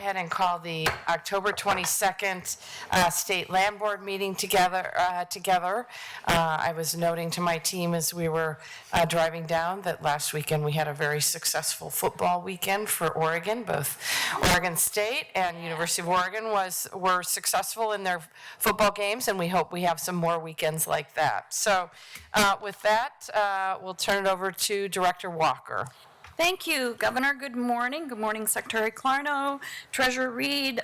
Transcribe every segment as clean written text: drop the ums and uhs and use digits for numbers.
Ahead and call the October 22nd State Land Board meeting together. I was noting to my team as we were driving down that last weekend we had a very successful football weekend for Oregon. Both Oregon State and University of Oregon were successful in their football games, and we hope we have some more weekends like that. So with that, we'll turn it over to Director Walker. Thank you, Governor. Good morning. Good morning, Secretary Clarno, Treasurer Reed,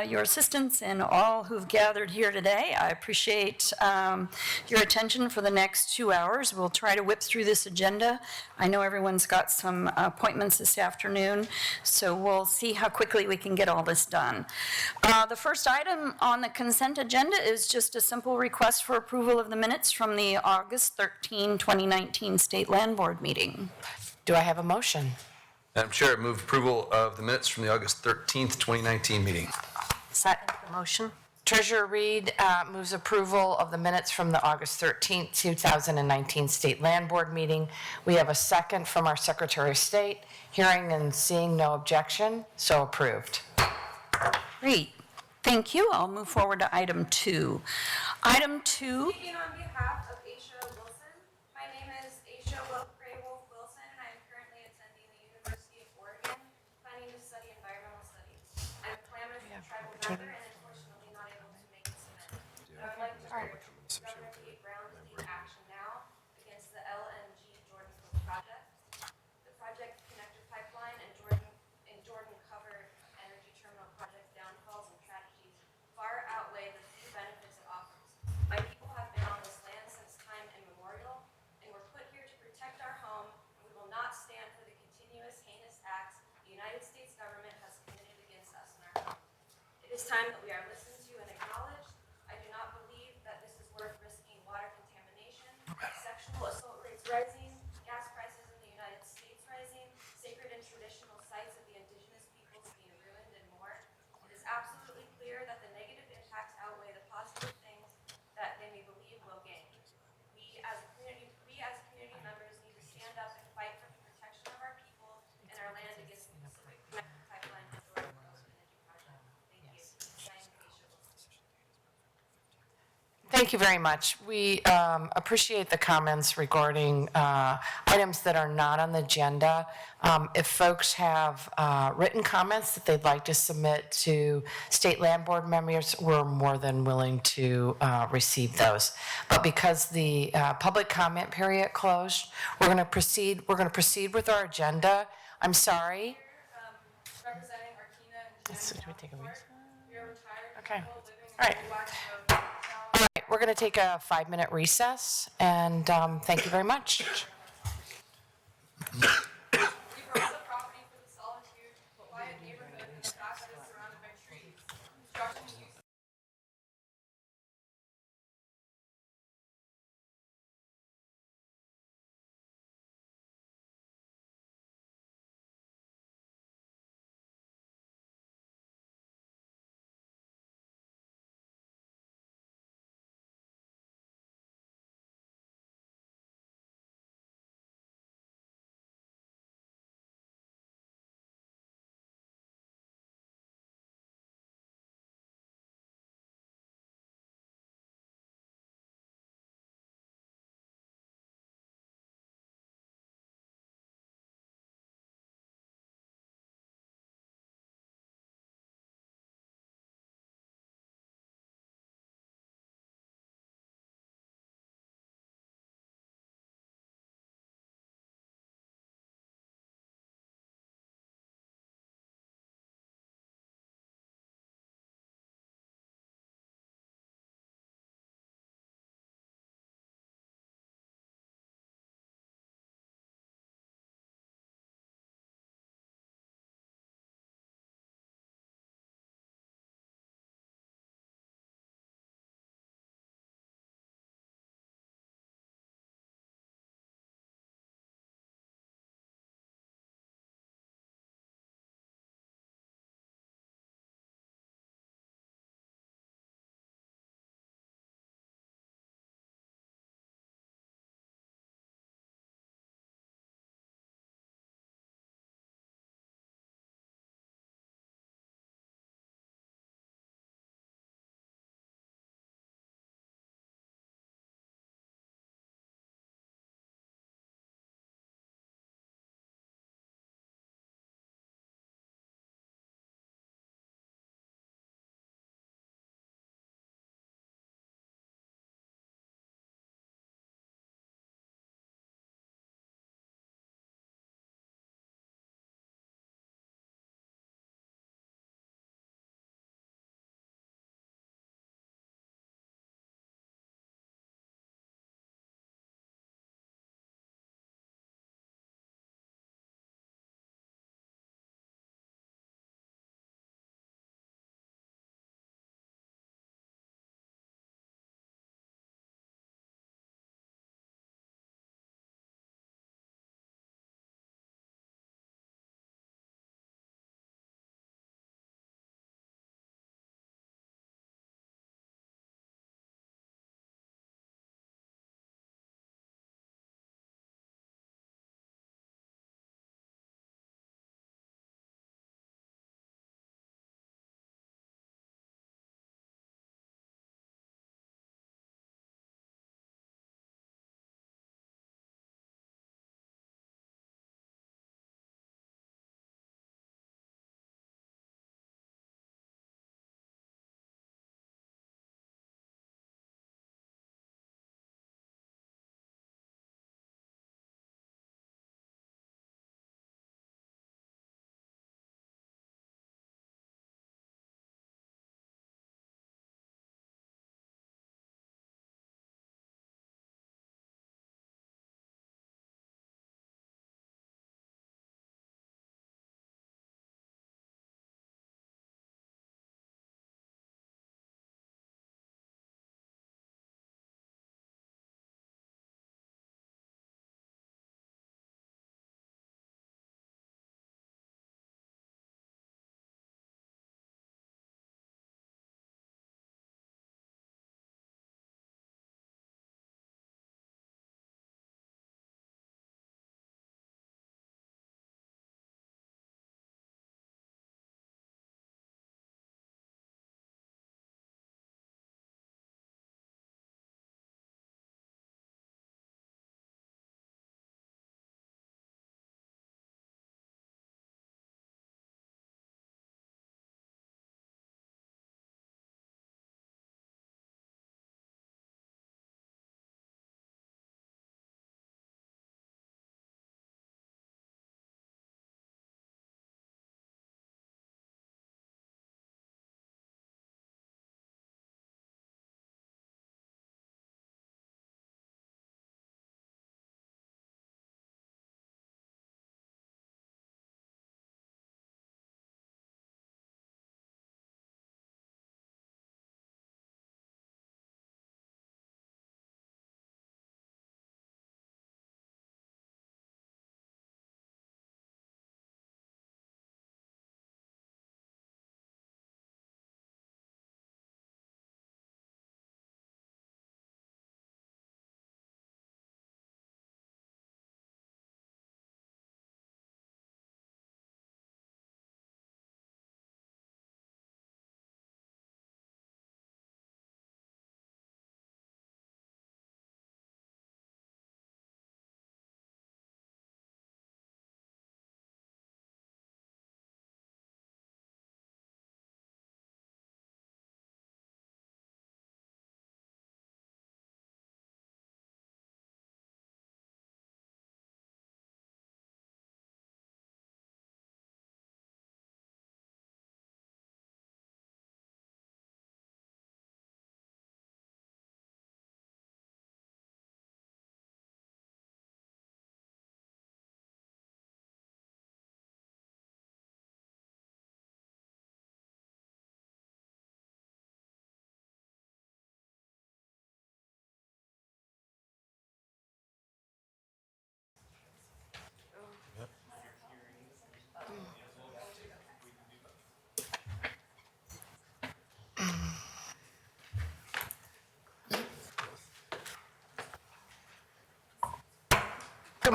your assistants, and all who've gathered here today. I appreciate your attention for the next 2 hours. We'll try to whip through this agenda. I know everyone's got some appointments this afternoon, so we'll see how quickly we can get all this done. The first item on the consent agenda is just a simple request for approval of the minutes from the August 13, 2019 State Land Board meeting. Do I have a motion? Madam Chair, I move approval of the minutes from the August 13th, 2019 meeting. Second the motion. Treasurer Reed moves approval of the minutes from the August 13th, 2019 State Land Board meeting. We have a second from our Secretary of State. Hearing and seeing no objection, so approved. Great. Thank you. I'll move forward to item 2. Item 2. Speaking on behalf of Aisha Wilson, my name is Aisha Wilson, and I am currently attending the University of Oregon, planning to study environmental studies. I'm a Klamath tribal member and unfortunately not able to make this event. I would like to urge Governor Kate Brown to take action now against the LNG Jordansville project. The project connector pipeline and Jordan covered energy terminal project downfalls and tragedies far outweigh the few benefits it offers. My people have been on this land since time immemorial, and we're put here to protect our home, and we will not stand for the continuous heinous acts the United States government has committed against us and our home. It is time that we are listened to and acknowledged. I do not believe that this is worth risking water contamination, sexual assault rates rising, gas prices in the United States rising, sacred and traditional sites of the indigenous peoples being ruined, and more. It is absolutely clear that the negative impacts outweigh the positive things that they may believe will gain. We as community members need to stand up and fight for the protection of our people and our land against the Pacific Connector Pipeline and Jordan Coast Energy Project. Thank you. Signed, Aisha Wilson. Thank you very much. We appreciate the comments regarding items that are not on the agenda. If folks have written comments that they'd like to submit to State Land Board members, we're more than willing to receive those. But because the public comment period closed, we're going to proceed. We're going to proceed with our agenda. I'm sorry. Representing Artina and Jen. Should we take a recess? We are retired Okay. people living All right. in Black All right, we're going to take a 5-minute recess, and thank you very much.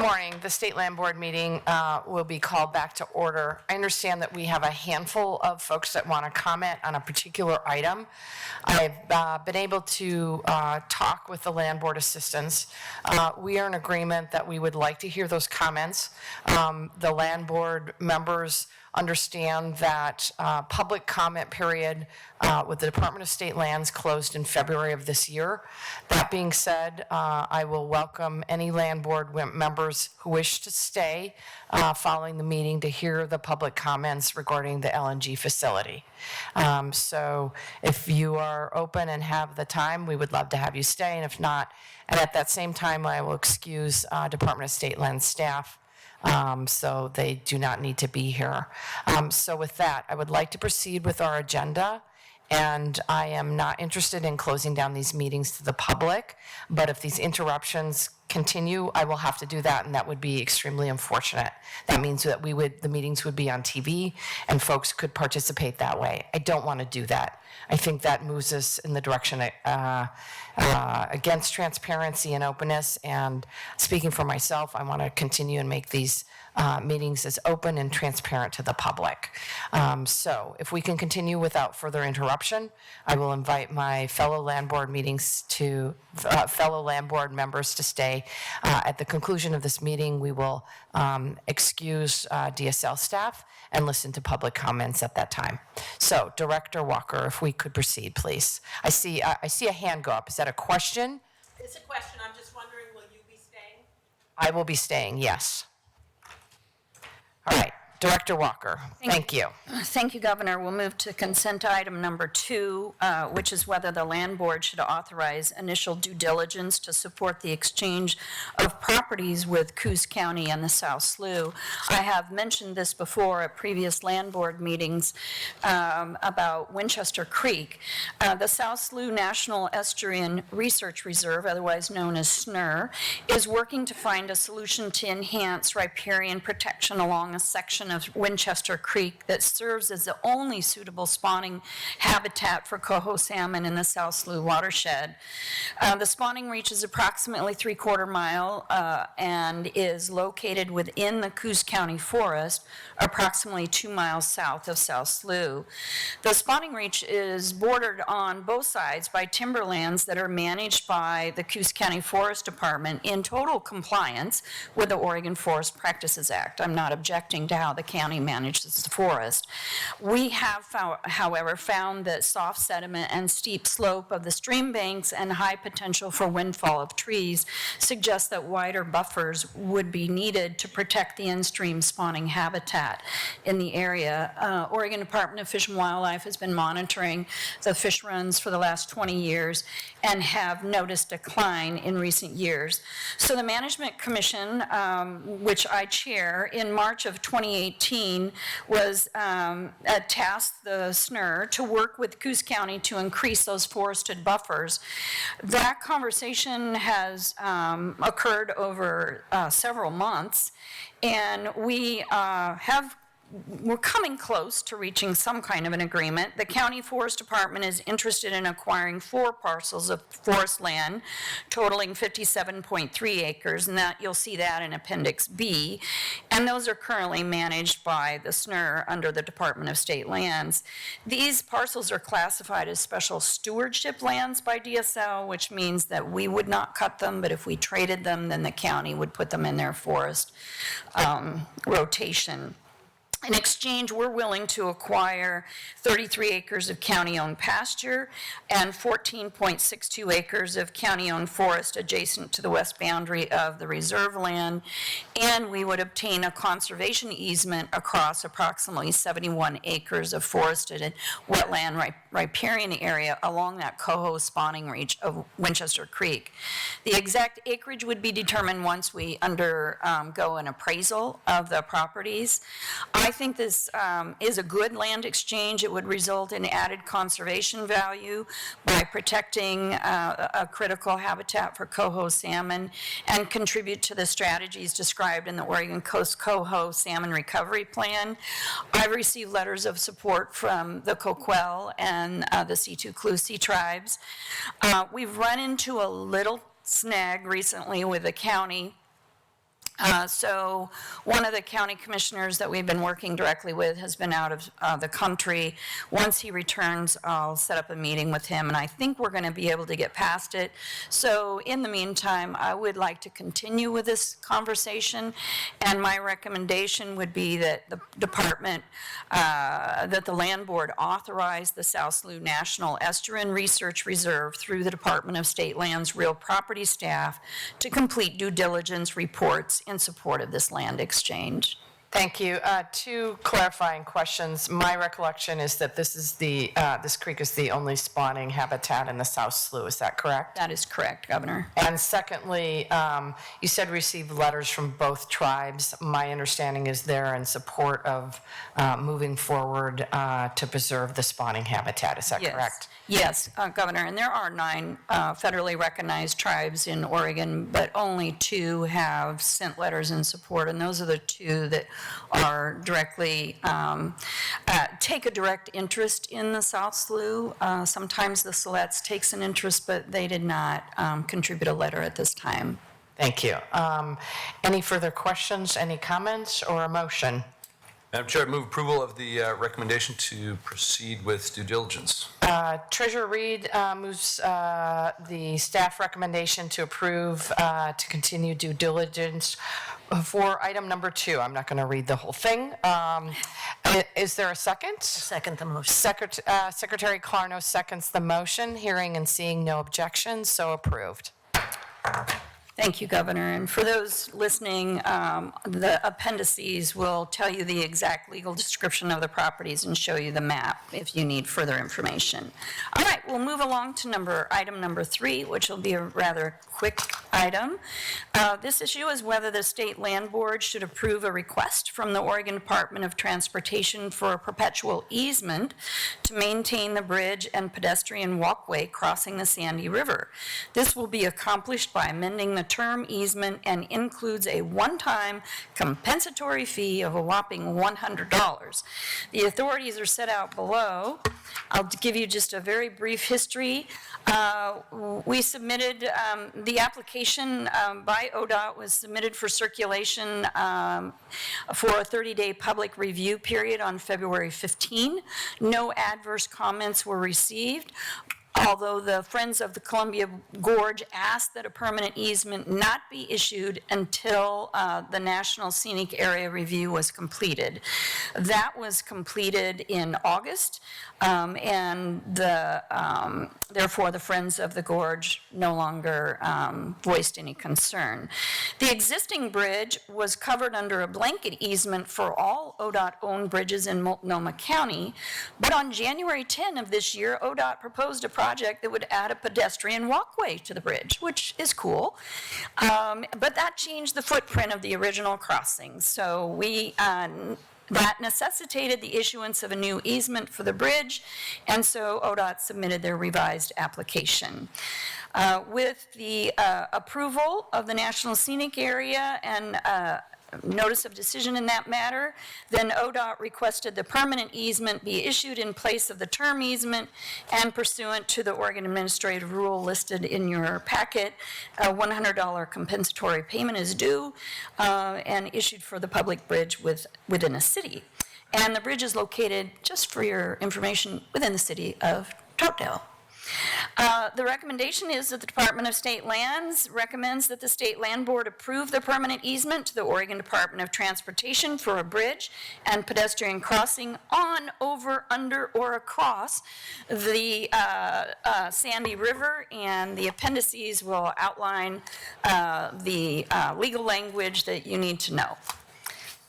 morning. The State Land Board meeting will be called back to order. I understand that we have a handful of folks that want to comment on a particular item. I've been able to talk with the Land Board assistants. We are in agreement that we would like to hear those comments. The Land Board members understand that public comment period with the Department of State Lands closed in February of this year. That being said, I will welcome any Land Board members who wish to stay following the meeting to hear the public comments regarding the LNG facility. So if you are open and have the time, we would love to have you stay, and if not, and at that same time, I will excuse Department of State Lands staff so they do not need to be here. So with that, I would like to proceed with our agenda, and I am not interested in closing down these meetings to the public, but if these interruptions continue, I will have to do that, and that would be extremely unfortunate. That means that the meetings would be on TV, and folks could participate that way. I don't want to do that. I think that moves us in the direction against transparency and openness, and speaking for myself, I want to continue and make these meetings as open and transparent to the public. So if we can continue without further interruption, I will invite my fellow Land Board members to stay. At the conclusion of this meeting, we will excuse DSL staff and listen to public comments at that time. So Director Walker, if we could proceed, please. I see a hand go up. Is that a question? It's a question. I'm just wondering, will you be staying? I will be staying, yes. All right, Director Walker, thank you. Thank you, Governor. We'll move to consent item number 2, which is whether the Land Board should authorize initial due diligence to support the exchange of properties with Coos County and the South Slough. I have mentioned this before at previous Land Board meetings about Winchester Creek. The South Slough National Estuarine Research Reserve, otherwise known as SNR, is working to find a solution to enhance riparian protection along a section of Winchester Creek that serves as the only suitable spawning habitat for coho salmon in the South Slough watershed. The spawning reach is approximately 3/4 mile and is located within the Coos County Forest, approximately 2 miles south of South Slough. The spawning reach is bordered on both sides by timberlands that are managed by the Coos County Forest Department in total compliance with the Oregon Forest Practices Act. I'm not objecting to how the county manages the forest. We have, however, found that soft sediment and steep slope of the stream banks and high potential for windfall of trees suggest that wider buffers would be needed to protect the in-stream spawning habitat in the area. Oregon Department of Fish and Wildlife has been monitoring the fish runs for the last 20 years and have noticed decline in recent years. So the Management Commission, which I chair, in March of 2018 was tasked the SNR to work with Coos County to increase those forested buffers. That conversation has occurred over several months, and we're coming close to reaching some kind of an agreement. The County Forest Department is interested in acquiring 4 parcels of forest land totaling 57.3 acres, and that you'll see that in Appendix B. And those are currently managed by the SNR under the Department of State Lands. These parcels are classified as special stewardship lands by DSL, which means that we would not cut them, but if we traded them, then the county would put them in their forest rotation. In exchange, we're willing to acquire 33 acres of county-owned pasture and 14.62 acres of county-owned forest adjacent to the west boundary of the reserve land, and we would obtain a conservation easement across approximately 71 acres of forested and wetland riparian area along that coho spawning reach of Winchester Creek. The exact acreage would be determined once we undergo an appraisal of the properties. I think this is a good land exchange. It would result in added conservation value by protecting a critical habitat for coho salmon and contribute to the strategies described in the Oregon Coast Coho Salmon Recovery Plan. I've received letters of support from the Coquel and the Situ-Clusie tribes. We've run into a little snag recently with the county So one of the county commissioners that we've been working directly with has been out of the country. Once he returns, I'll set up a meeting with him, and I think we're going to be able to get past it. So in the meantime, I would like to continue with this conversation, and my recommendation would be that the department, that the land board authorize the South Slough National Estuarine Research Reserve through the Department of State Lands real property staff to complete due diligence reports in support of this land exchange. Thank you. Two clarifying questions. My recollection is that this is this creek is the only spawning habitat in the South Slough. Is that correct? That is correct, Governor. And secondly, you said received letters from both tribes. My understanding is they're in support of moving forward to preserve the spawning habitat. Is that correct? Yes, Governor, and there are 9 federally recognized tribes in Oregon, but only 2 have sent letters in support, and those are the 2 that are directly, take a direct interest in the South Slough. Sometimes the Siletz takes an interest, but they did not contribute a letter at this time. Thank you. Any further questions, any comments, or a motion? Madam Chair, I move approval of the recommendation to proceed with due diligence. Treasurer Reed moves the staff recommendation to approve to continue due diligence for item number 2. I'm not going to read the whole thing. Is there a second? Second the motion. Secretary Clarno seconds the motion. Hearing and seeing no objections, so approved. Thank you, Governor. And for those listening, the appendices will tell you the exact legal description of the properties and show you the map if you need further information. All right, we'll move along to item number 3, which will be a rather quick item. This issue is whether the State Land Board should approve a request from the Oregon Department of Transportation for a perpetual easement to maintain the bridge and pedestrian walkway crossing the Sandy River. This will be accomplished by amending the term easement and includes a one-time compensatory fee of a whopping $100. The authorities are set out below. I'll give you just a very brief history. We submitted, the application by ODOT was submitted for circulation for a 30-day public review period on February 15. No adverse comments were received, although the Friends of the Columbia Gorge asked that a permanent easement not be issued until the National Scenic Area Review was completed. That was completed in August, and therefore the Friends of the Gorge no longer voiced any concern. The existing bridge was covered under a blanket easement for all ODOT-owned bridges in Multnomah County, but on January 10 of this year, ODOT proposed a project that would add a pedestrian walkway to the bridge, which is cool. But that changed the footprint of the original crossing. So that necessitated the issuance of a new easement for the bridge, and so ODOT submitted their revised application. With the approval of the National Scenic Area and notice of decision in that matter, then ODOT requested the permanent easement be issued in place of the term easement, and pursuant to the Oregon Administrative Rule listed in your packet, a $100 compensatory payment is due and issued for the public bridge within a city. And the bridge is located, just for your information, within the city of Troutdale. The recommendation is that the Department of State Lands recommends that the State Land Board approve the permanent easement to the Oregon Department of Transportation for a bridge and pedestrian crossing on, over, under, or across the Sandy River, and the appendices will outline the legal language that you need to know.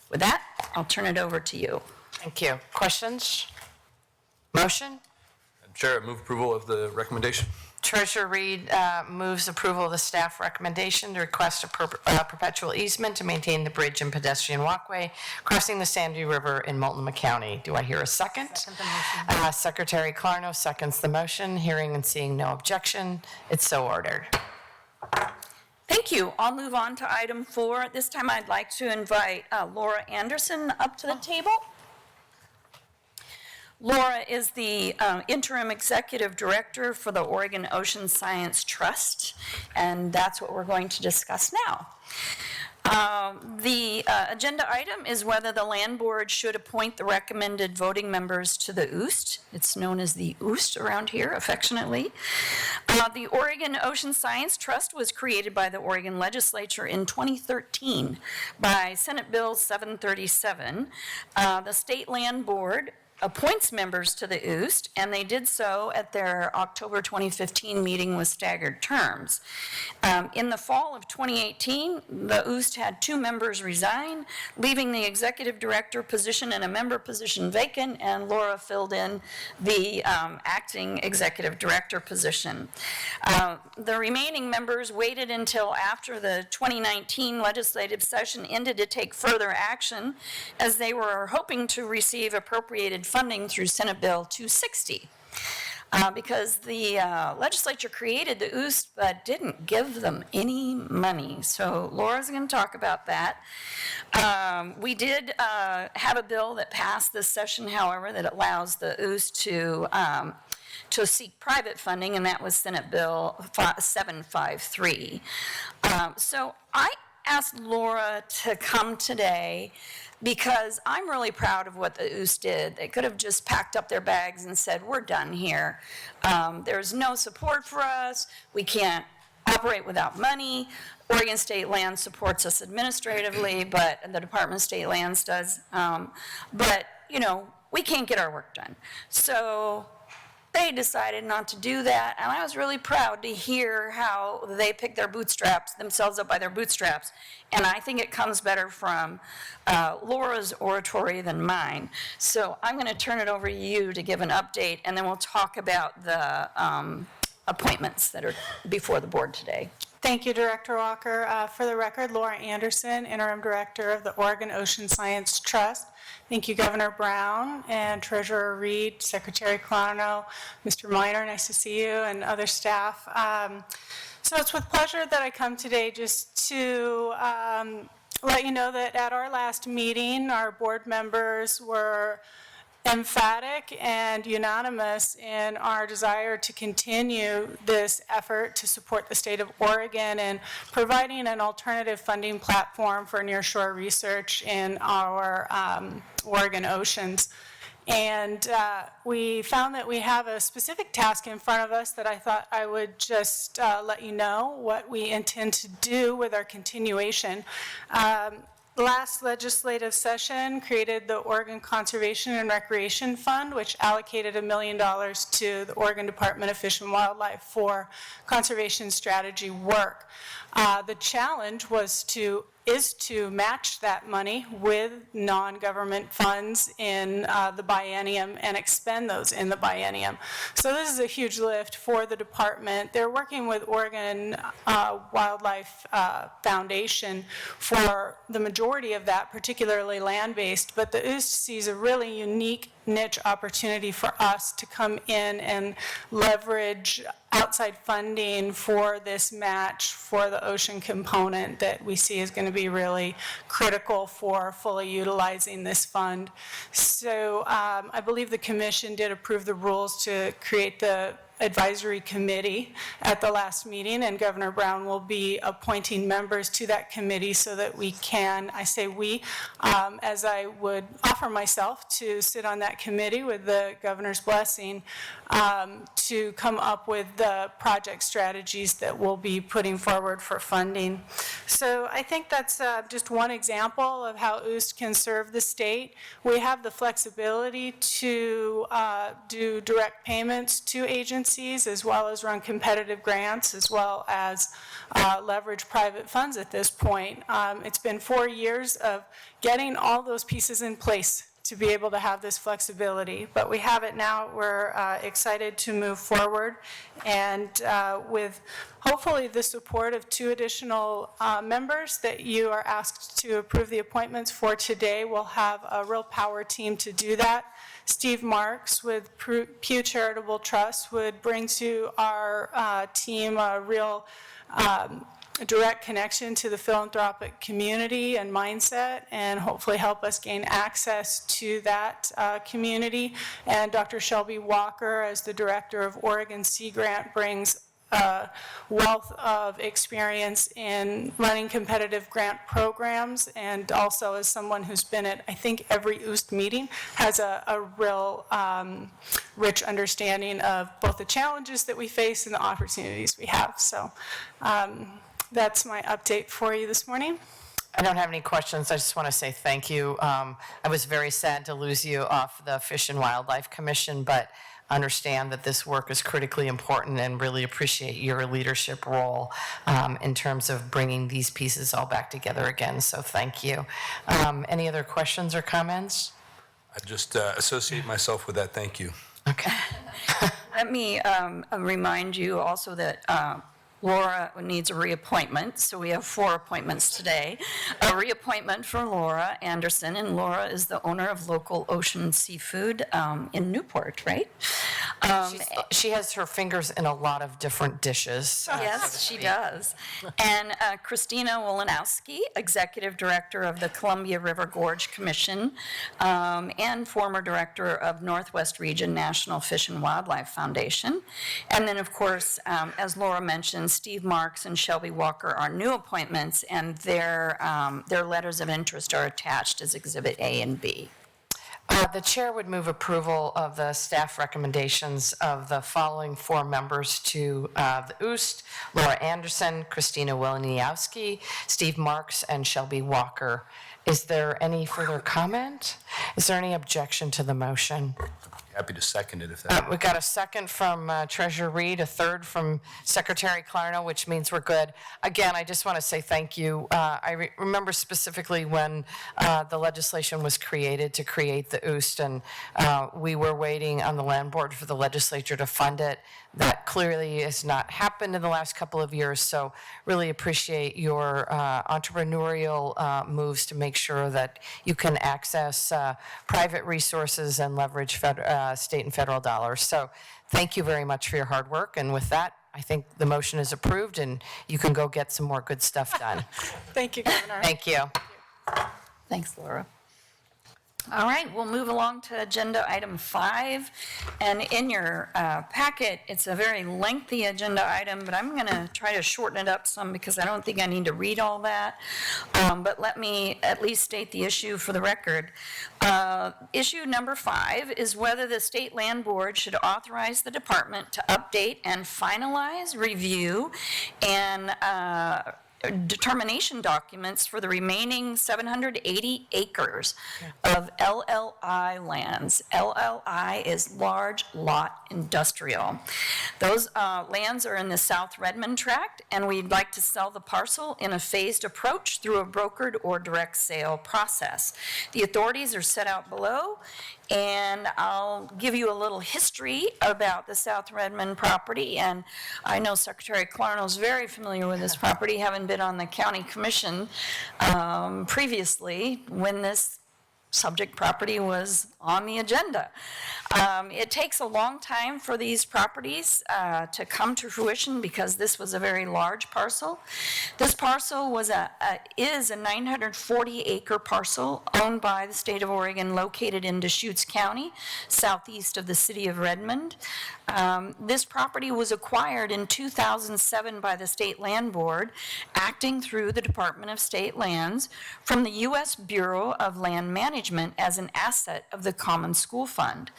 With that, I'll turn it over to you. Thank you. Questions? Motion? Madam Chair, I move approval of the recommendation. Treasurer Reed moves approval of the staff recommendation to request a perpetual easement to maintain the bridge and pedestrian walkway crossing the Sandy River in Multnomah County. Do I hear a second? Second the motion. Secretary Clarno seconds the motion. Hearing and seeing no objection, it's so ordered. Thank you. I'll move on to item 4. This time I'd like to invite Laura Anderson up to the table. Laura is the interim executive director for the Oregon Ocean Science Trust, and that's what we're going to discuss now. The agenda item is whether the land board should appoint the recommended voting members to the OOST. It's known as the OOST around here affectionately. The Oregon Ocean Science Trust was created by the Oregon Legislature in 2013 by Senate Bill 737. The State Land Board appoints members to the OOST, and they did so at their October 2015 meeting with staggered terms. In the fall of 2018, the OOST had 2 members resign, leaving the executive director position and a member position vacant, and Laura filled in the acting executive director position. The remaining members waited until after the 2019 legislative session ended to take further action, as they were hoping to receive appropriated funding through Senate Bill 260. Because the legislature created the OOST but didn't give them any money. So Laura's going to talk about that. We did have a bill that passed this session, however, that allows the OOST to seek private funding, and that was Senate Bill 753. So I asked Laura to come today because I'm really proud of what the OOST did. They could have just packed up their bags and said, we're done here. There's no support for us. We can't operate without money. Oregon State Land supports us administratively, but the Department of State Lands does. But, you know, we can't get our work done. So they decided not to do that, and I was really proud to hear how they picked themselves up by their bootstraps, and I think it comes better from Laura's oratory than mine. So I'm going to turn it over to you to give an update, and then we'll talk about the appointments that are before the board today. Thank you, Director Walker. For the record, Laura Anderson, Interim Director of the Oregon Ocean Science Trust. Thank you, Governor Brown and Treasurer Reed, Secretary Clarno, Mr. Miner, nice to see you, and other staff. So it's with pleasure that I come today just to let you know that at our last meeting, our board members were emphatic and unanimous in our desire to continue this effort to support the state of Oregon and providing an alternative funding platform for nearshore research in our Oregon oceans. And we found that we have a specific task in front of us that I thought I would just let you know what we intend to do with our continuation. Last legislative session created the Oregon Conservation and Recreation Fund, which allocated $1 million to the Oregon Department of Fish and Wildlife for conservation strategy work. The challenge is to match that money with non-government funds in the biennium and expend those in the biennium. So this is a huge lift for the department. They're working with Oregon Wildlife Foundation for the majority of that, particularly land-based, but the OOST sees a really unique niche opportunity for us to come in and leverage outside funding for this match for the ocean component that we see is going to be really critical for fully utilizing this fund. So I believe the commission did approve the rules to create the advisory committee at the last meeting, and Governor Brown will be appointing members to that committee so that we can, I say we, as I would offer myself to sit on that committee with the governor's blessing, to come up with the project strategies that we'll be putting forward for funding. So I think that's just one example of how OOST can serve the state. We have the flexibility to do direct payments to agencies, as well as run competitive grants, as well as leverage private funds at this point. It's been 4 years of getting all those pieces in place to be able to have this flexibility, but we have it now. We're excited to move forward, and with hopefully the support of 2 additional members that you are asked to approve the appointments for today, we'll have a real power team to do that. Steve Marks with Pew Charitable Trust would bring to our team a real direct connection to the philanthropic community and mindset, and hopefully help us gain access to that community. And Dr. Shelby Walker, as the director of Oregon Sea Grant, brings a wealth of experience in running competitive grant programs, and also as someone who's been at, I think, every OOST meeting, has a real rich understanding of both the challenges that we face and the opportunities we have. So that's my update for you this morning. I don't have any questions. I just want to say thank you. I was very sad to lose you off the Fish and Wildlife Commission, but understand that this work is critically important and really appreciate your leadership role in terms of bringing these pieces all back together again. So thank you. Any other questions or comments? I just associate myself with that. Thank you. Okay. Let me remind you also that Laura needs a reappointment, so we have 4 appointments today. A reappointment for Laura Anderson, and Laura is the owner of Local Ocean Seafood in Newport, right? She has her fingers in a lot of different dishes. Yes, she does. And Christina Wolanowski, Executive Director of the Columbia River Gorge Commission and former Director of Northwest Region National Fish and Wildlife Foundation. And then, of course, as Laura mentioned, Steve Marks and Shelby Walker are new appointments, and their letters of interest are attached as Exhibit A and B. The chair would move approval of the staff recommendations of the following 4 members to the OOST: Laura Anderson, Christina Wileniowski, Steve Marks, and Shelby Walker. Is there any further comment? Is there any objection to the motion? Happy to second it if that. We got a second from Treasurer Reed, a third from Secretary Clarno, which means we're good. Again, I just want to say thank you. I remember specifically when the legislation was created to create the OOST, and we were waiting on the land board for the legislature to fund it. That clearly has not happened in the last couple of years, so really appreciate your entrepreneurial moves to make sure that you can access private resources and leverage state and federal dollars. So thank you very much for your hard work, and with that, I think the motion is approved, and you can go get some more good stuff done. Thank you, Governor. Thank you. Thanks, Laura. All right, we'll move along to agenda item 5. And in your packet, it's a very lengthy agenda item, but I'm going to try to shorten it up some because I don't think I need to read all that. But let me at least state the issue for the record. Issue number 5 is whether the State Land Board should authorize the department to update and finalize, review, and determination documents for the remaining 780 acres of LLI lands. LLI is large lot industrial. Those lands are in the South Redmond tract, and we'd like to sell the parcel in a phased approach through a brokered or direct sale process. The authorities are set out below, and I'll give you a little history about the South Redmond property. And I know Secretary Clarno is very familiar with this property, having been on the county commission previously when this subject property was on the agenda. It takes a long time for these properties to come to fruition because this was a very large parcel. This parcel is a 940-acre parcel owned by the state of Oregon, located in Deschutes County, southeast of the city of Redmond. This property was acquired in 2007 by the State Land Board, acting through the Department of State Lands, from the U.S. Bureau of Land Management as an asset of the Common School Fund.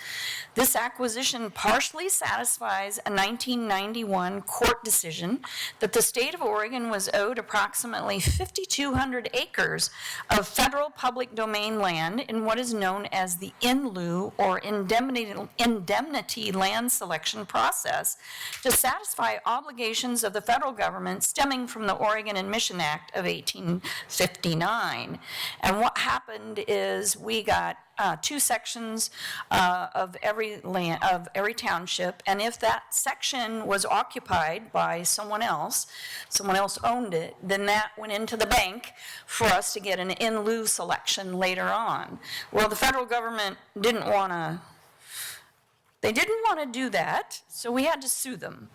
This acquisition partially satisfies a 1991 court decision that the state of Oregon was owed approximately 5,200 acres of federal public domain land in what is known as the in lieu or indemnity land selection process to satisfy obligations of the federal government stemming from the Oregon Admission Act of 1859. And what happened is we got 2 sections of every township, and if that section was occupied by someone else owned it, then that went into the bank for us to get an in lieu selection later on. Well, the federal government didn't want to do that, so we had to sue them.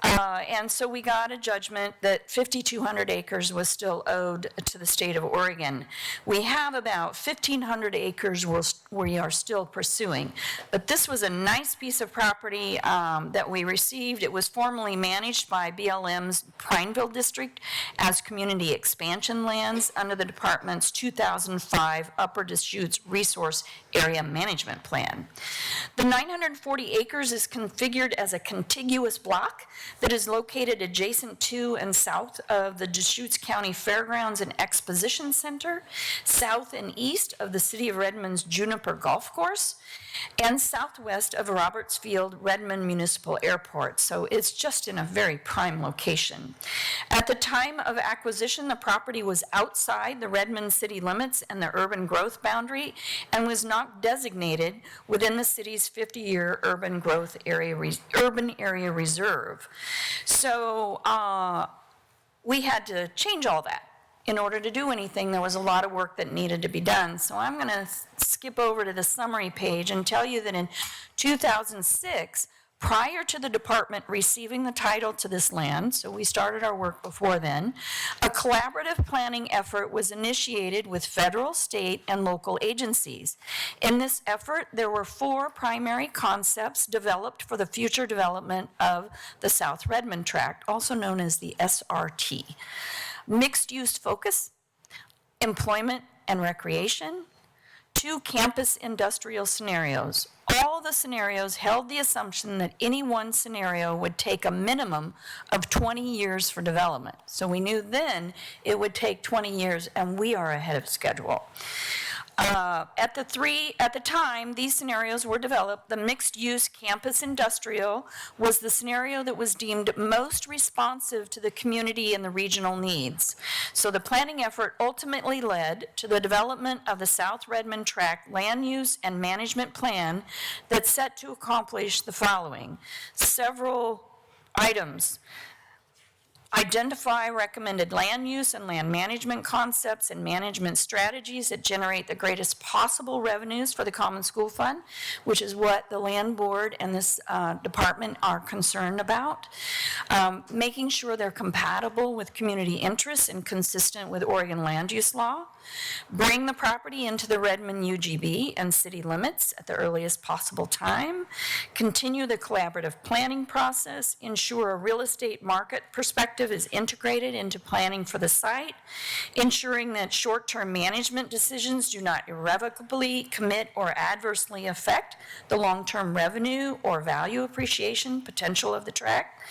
And so we got a judgment that 5,200 acres was still owed to the state of Oregon. We have about 1,500 acres we are still pursuing. But this was a nice piece of property that we received. It was formerly managed by BLM's Prineville District as community expansion lands under the department's 2005 Upper Deschutes Resource Area Management Plan. The 940 acres is configured as a contiguous block that is located adjacent to and south of the Deschutes County Fairgrounds and Exposition Center, south and east of the City of Redmond's Juniper Golf Course, and southwest of Roberts Field Redmond Municipal Airport. So it's just in a very prime location. At the time of acquisition, the property was outside the Redmond city limits and the urban growth boundary and was not designated within the city's 50-year urban area reserve. So we had to change all that. In order to do anything, there was a lot of work that needed to be done. So I'm going to skip over to the summary page and tell you that in 2006, prior to the department receiving the title to this land, so we started our work before then, a collaborative planning effort was initiated with federal, state, and local agencies. In this effort, there were 4 primary concepts developed for the future development of the South Redmond Tract, also known as the SRT. Mixed-use focus, employment and recreation, 2 campus industrial scenarios. All the scenarios held the assumption that any one scenario would take a minimum of 20 years for development. So we knew then it would take 20 years, and we are ahead of schedule. At the time these scenarios were developed, the mixed-use campus industrial was the scenario that was deemed most responsive to the community and the regional needs. So the planning effort ultimately led to the development of the South Redmond Tract Land Use and Management Plan that's set to accomplish the following. Several items. Identify recommended land use and land management concepts and management strategies that generate the greatest possible revenues for the Common School Fund, which is what the Land Board and this department are concerned about. Making sure they're compatible with community interests and consistent with Oregon land use law. Bring the property into the Redmond UGB and city limits at the earliest possible time. Continue the collaborative planning process. Ensure a real estate market perspective is integrated into planning for the site. Ensuring that short-term management decisions do not irrevocably commit or adversely affect the long-term revenue or value appreciation potential of the tract.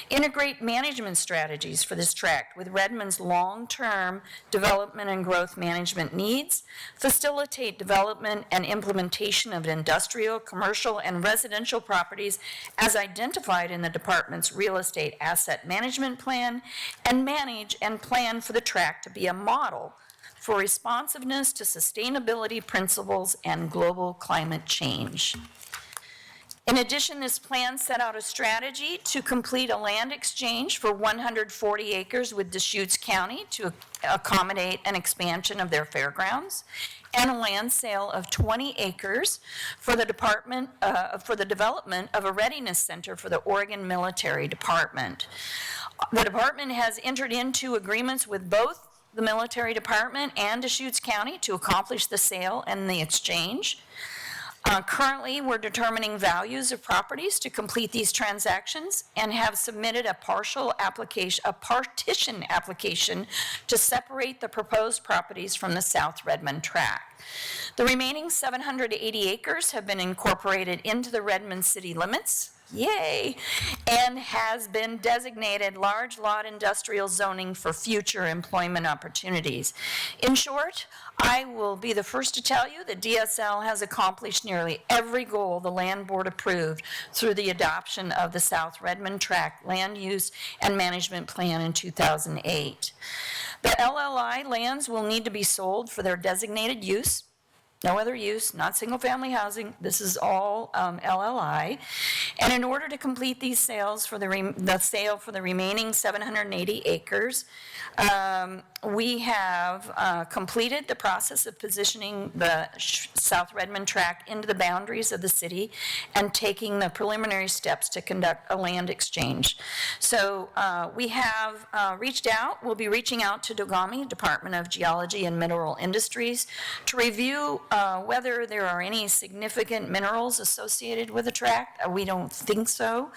Integrate management strategies for this tract with Redmond's long-term development and growth management needs. Facilitate development and implementation of industrial, commercial, and residential properties as identified in the department's real estate asset management plan, and manage and plan for the tract to be a model for responsiveness to sustainability principles and global climate change. In addition, this plan set out a strategy to complete a land exchange for 140 acres with Deschutes County to accommodate an expansion of their fairgrounds, and a land sale of 20 acres for the development of a readiness center for the Oregon Military Department. The department has entered into agreements with both the military department and Deschutes County to accomplish the sale and the exchange. Currently, we're determining values of properties to complete these transactions and have submitted a partition application to separate the proposed properties from the South Redmond Tract. The remaining 780 acres have been incorporated into the Redmond city limits. Yay, and has been designated large lot industrial zoning for future employment opportunities. In short, I will be the first to tell you that DSL has accomplished nearly every goal the Land Board approved through the adoption of the South Redmond Tract Land Use and Management Plan in 2008. The LLI lands will need to be sold for their designated use. no other use, not single-family housing. This is all LLI. And in order to complete these sales for the sale for the remaining 780 acres, we have completed the process of positioning the South Redmond tract into the boundaries of the city and taking the preliminary steps to conduct a land exchange. So we have reached out, we'll be reaching out to Dogami, Department of Geology and Mineral Industries, to review whether there are any significant minerals associated with the tract. We don't think so.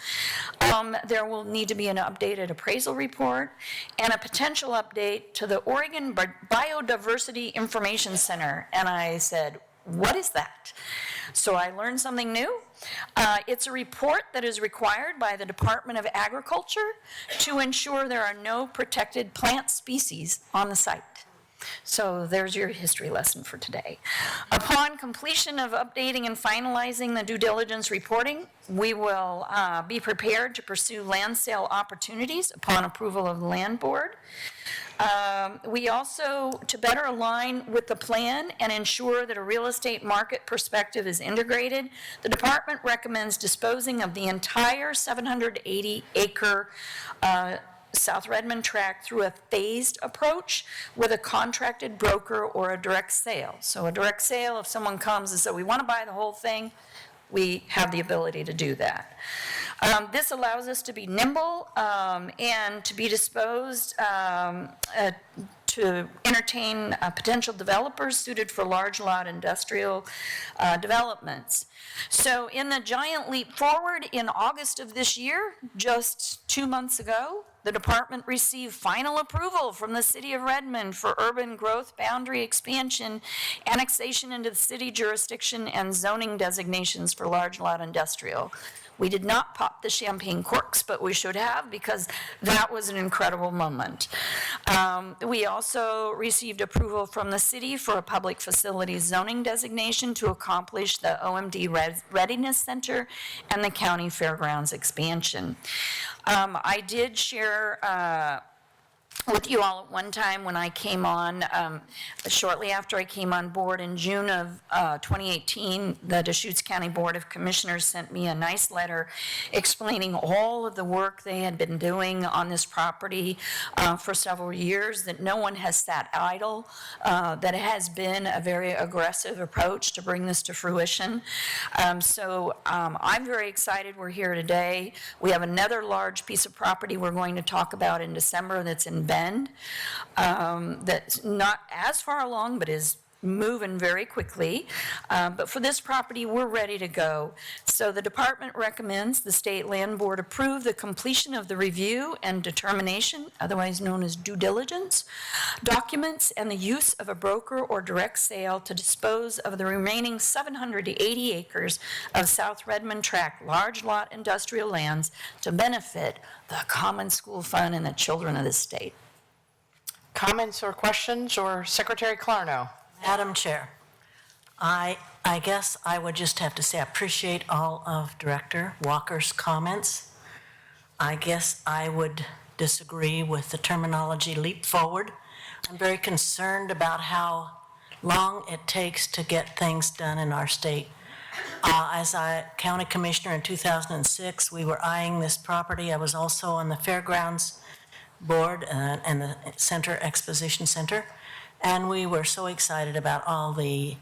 There will need to be an updated appraisal report and a potential update to the Oregon Biodiversity Information Center. And I said, what is that? So I learned something new. It's a report that is required by the Department of Agriculture to ensure there are no protected plant species on the site. So there's your history lesson for today. Upon completion of updating and finalizing the due diligence reporting, we will be prepared to pursue land sale opportunities upon approval of the land board. We also, to better align with the plan and ensure that a real estate market perspective is integrated, the department recommends disposing of the entire 780-acre South Redmond tract through a phased approach with a contracted broker or a direct sale. So a direct sale, if someone comes and says, we want to buy the whole thing, we have the ability to do that. This allows us to be nimble and to be disposed to entertain potential developers suited for large lot industrial developments. So in the giant leap forward in August of this year, just 2 months ago, the department received final approval from the city of Redmond for urban growth boundary expansion, annexation into the city jurisdiction, and zoning designations for large lot industrial. We did not pop the champagne corks, but we should have, because that was an incredible moment. We also received approval from the city for a public facilities zoning designation to accomplish the OMD Readiness Center and the county fairgrounds expansion. I did share with you all at one time when I came on, shortly after I came on board in June of 2018, the Deschutes County Board of Commissioners sent me a nice letter explaining all of the work they had been doing on this property for several years, that no one has sat idle, that it has been a very aggressive approach to bring this to fruition. So I'm very excited we're here today. We have another large piece of property we're going to talk about in December that's in Bend, that's not as far along, but is moving very quickly. But for this property, we're ready to go. So the department recommends the State Land Board approve the completion of the review and determination, otherwise known as due diligence, documents, and the use of a broker or direct sale to dispose of the remaining 780 acres of South Redmond tract large lot industrial lands to benefit the Common School Fund and the children of the state. Comments or questions, or Secretary Clarno? Madam Chair, I guess I would just have to say I appreciate all of Director Walker's comments. I guess I would disagree with the terminology leap forward. I'm very concerned about how long it takes to get things done in our state. As a county commissioner in 2006, we were eyeing this property. I was also on the Fairgrounds Board and the Center Exposition Center, and we were so excited about all the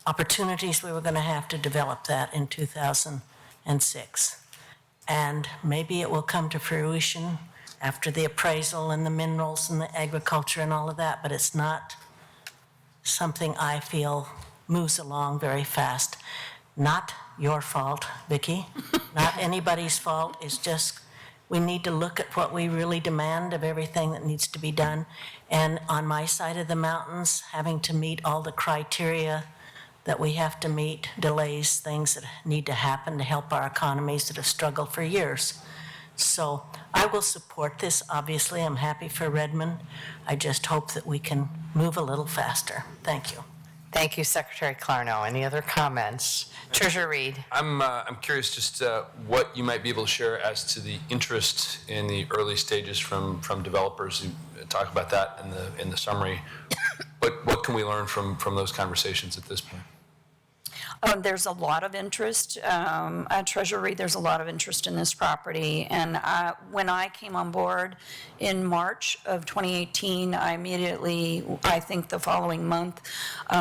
opportunities we were going to have to develop that in 2006. And maybe it will come to fruition after the appraisal and the minerals and the agriculture and all of that, but it's not something I feel moves along very fast. Not your fault, Vicki. Not anybody's fault. It's just we need to look at what we really demand of everything that needs to be done. And on my side of the mountains, having to meet all the criteria that we have to meet delays things that need to happen to help our economies that have struggled for years. So I will support this. Obviously, I'm happy for Redmond. I just hope that we can move a little faster. Thank you. Thank you, Secretary Clarno. Any other comments? Treasurer Reed. I'm curious just what you might be able to share as to the interest in the early stages from developers. You talk about that in the summary. But what can we learn from those conversations at this point? There's a lot of interest. At Treasurer Reed, there's a lot of interest in this property. And when I came on board in March of 2018, I immediately, I think the following month,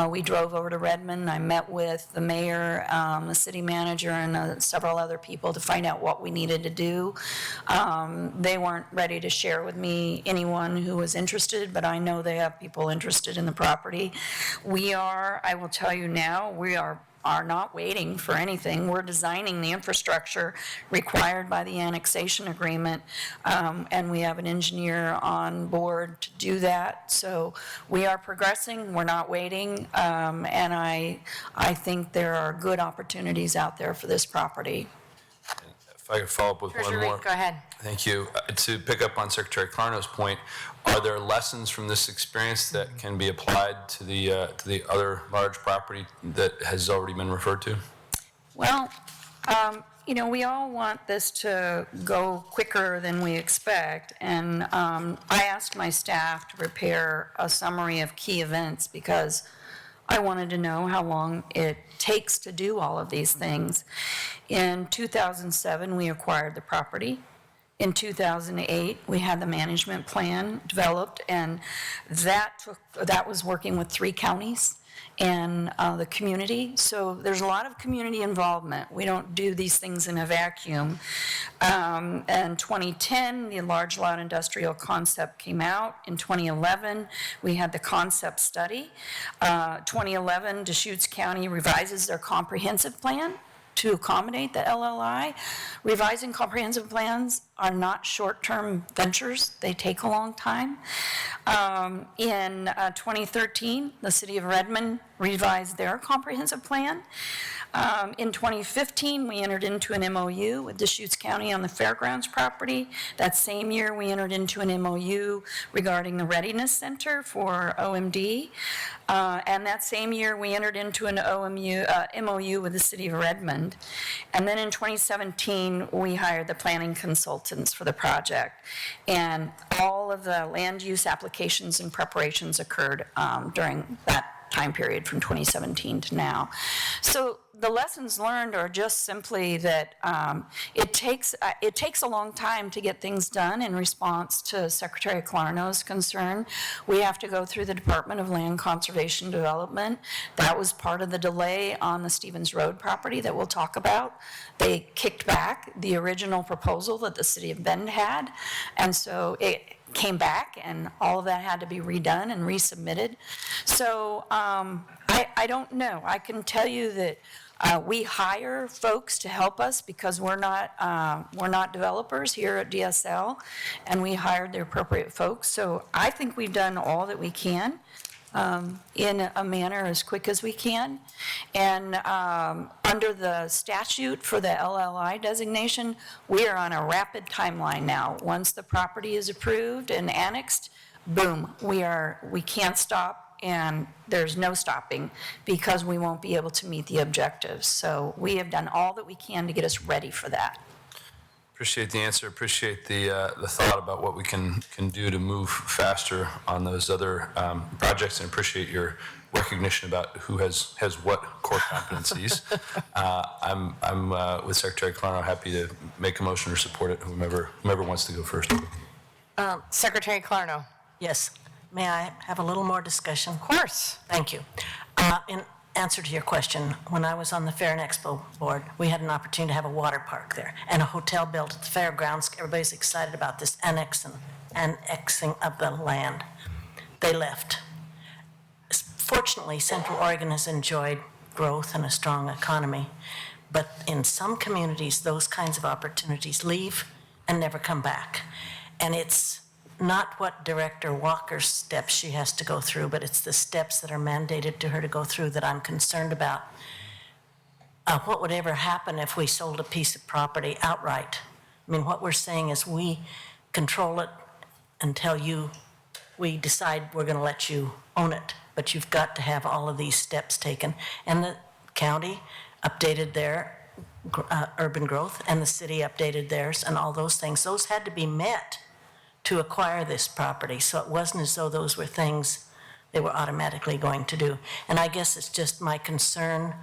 we drove over to Redmond. I met with the mayor, the city manager, and several other people to find out what we needed to do. They weren't ready to share with me anyone who was interested, but I know they have people interested in the property. We are, I will tell you now, we are not waiting for anything. We're designing the infrastructure required by the annexation agreement, and we have an engineer on board to do that. So we are progressing, we're not waiting, and I think there are good opportunities out there for this property. If I could follow up with Treasurer one more. Reed, go ahead. Thank you. To pick up on Secretary Clarno's point, are there lessons from this experience that can be applied to the other large property that has already been referred to? Well, you know, we all want this to go quicker than we expect, and I asked my staff to prepare a summary of key events because I wanted to know how long it takes to do all of these things. In 2007, we acquired the property. In 2008, we had the management plan developed, and that was working with 3 counties and the community. So there's a lot of community involvement. We don't do these things in a vacuum. In 2010, the large lot industrial concept came out. In 2011, we had the concept study. 2011, Deschutes County revises their comprehensive plan to accommodate the LLI. Revising comprehensive plans are not short-term ventures. They take a long time. In 2013, the city of Redmond revised their comprehensive plan. In 2015, we entered into an MOU with Deschutes County on the fairgrounds property. That same year, we entered into an MOU regarding the Readiness Center for OMD. And that same year, we entered into an MOU with the city of Redmond. And then in 2017, we hired the planning consultants for the project. And all of the land use applications and preparations occurred during that time period from 2017 to now. So the lessons learned are just simply that it takes a long time to get things done in response to Secretary Clarno's concern. We have to go through the Department of Land Conservation Development. That was part of the delay on the Stevens Road property that we'll talk about. They kicked back the original proposal that the city of Bend had, and so it came back and all of that had to be redone and resubmitted. So I don't know. I can tell you that we hire folks to help us because we're not developers here at DSL, and we hired the appropriate folks. So I think we've done all that we can in a manner as quick as we can. And under the statute for the LLI designation, we are on a rapid timeline now. Once the property is approved and annexed, boom, we can't stop. And there's no stopping because we won't be able to meet the objectives. So we have done all that we can to get us ready for that. Appreciate the answer. Appreciate the thought about what we can do to move faster on those other projects, and appreciate your recognition about who has what core competencies. I'm with Secretary Clarno, happy to make a motion or support it. Whomever wants to go first. Secretary Clarno. Yes. May I have a little more discussion? Of course. Thank you. In answer to your question, when I was on the Fair and Expo board, we had an opportunity to have a water park there and a hotel built at the fairgrounds. Everybody's excited about this annexing of the land. They left. Fortunately, Central Oregon has enjoyed growth and a strong economy, but in some communities, those kinds of opportunities leave and never come back. And it's not what Director Walker's steps she has to go through, but it's the steps that are mandated to her to go through that I'm concerned about. What would ever happen if we sold a piece of property outright? I mean, what we're saying is we control it until we decide we're going to let you own it, but you've got to have all of these steps taken. And the county updated their urban growth, and the city updated theirs, and all those things. Those had to be met to acquire this property. So it wasn't as though those were things they were automatically going to do. And I guess it's just my concern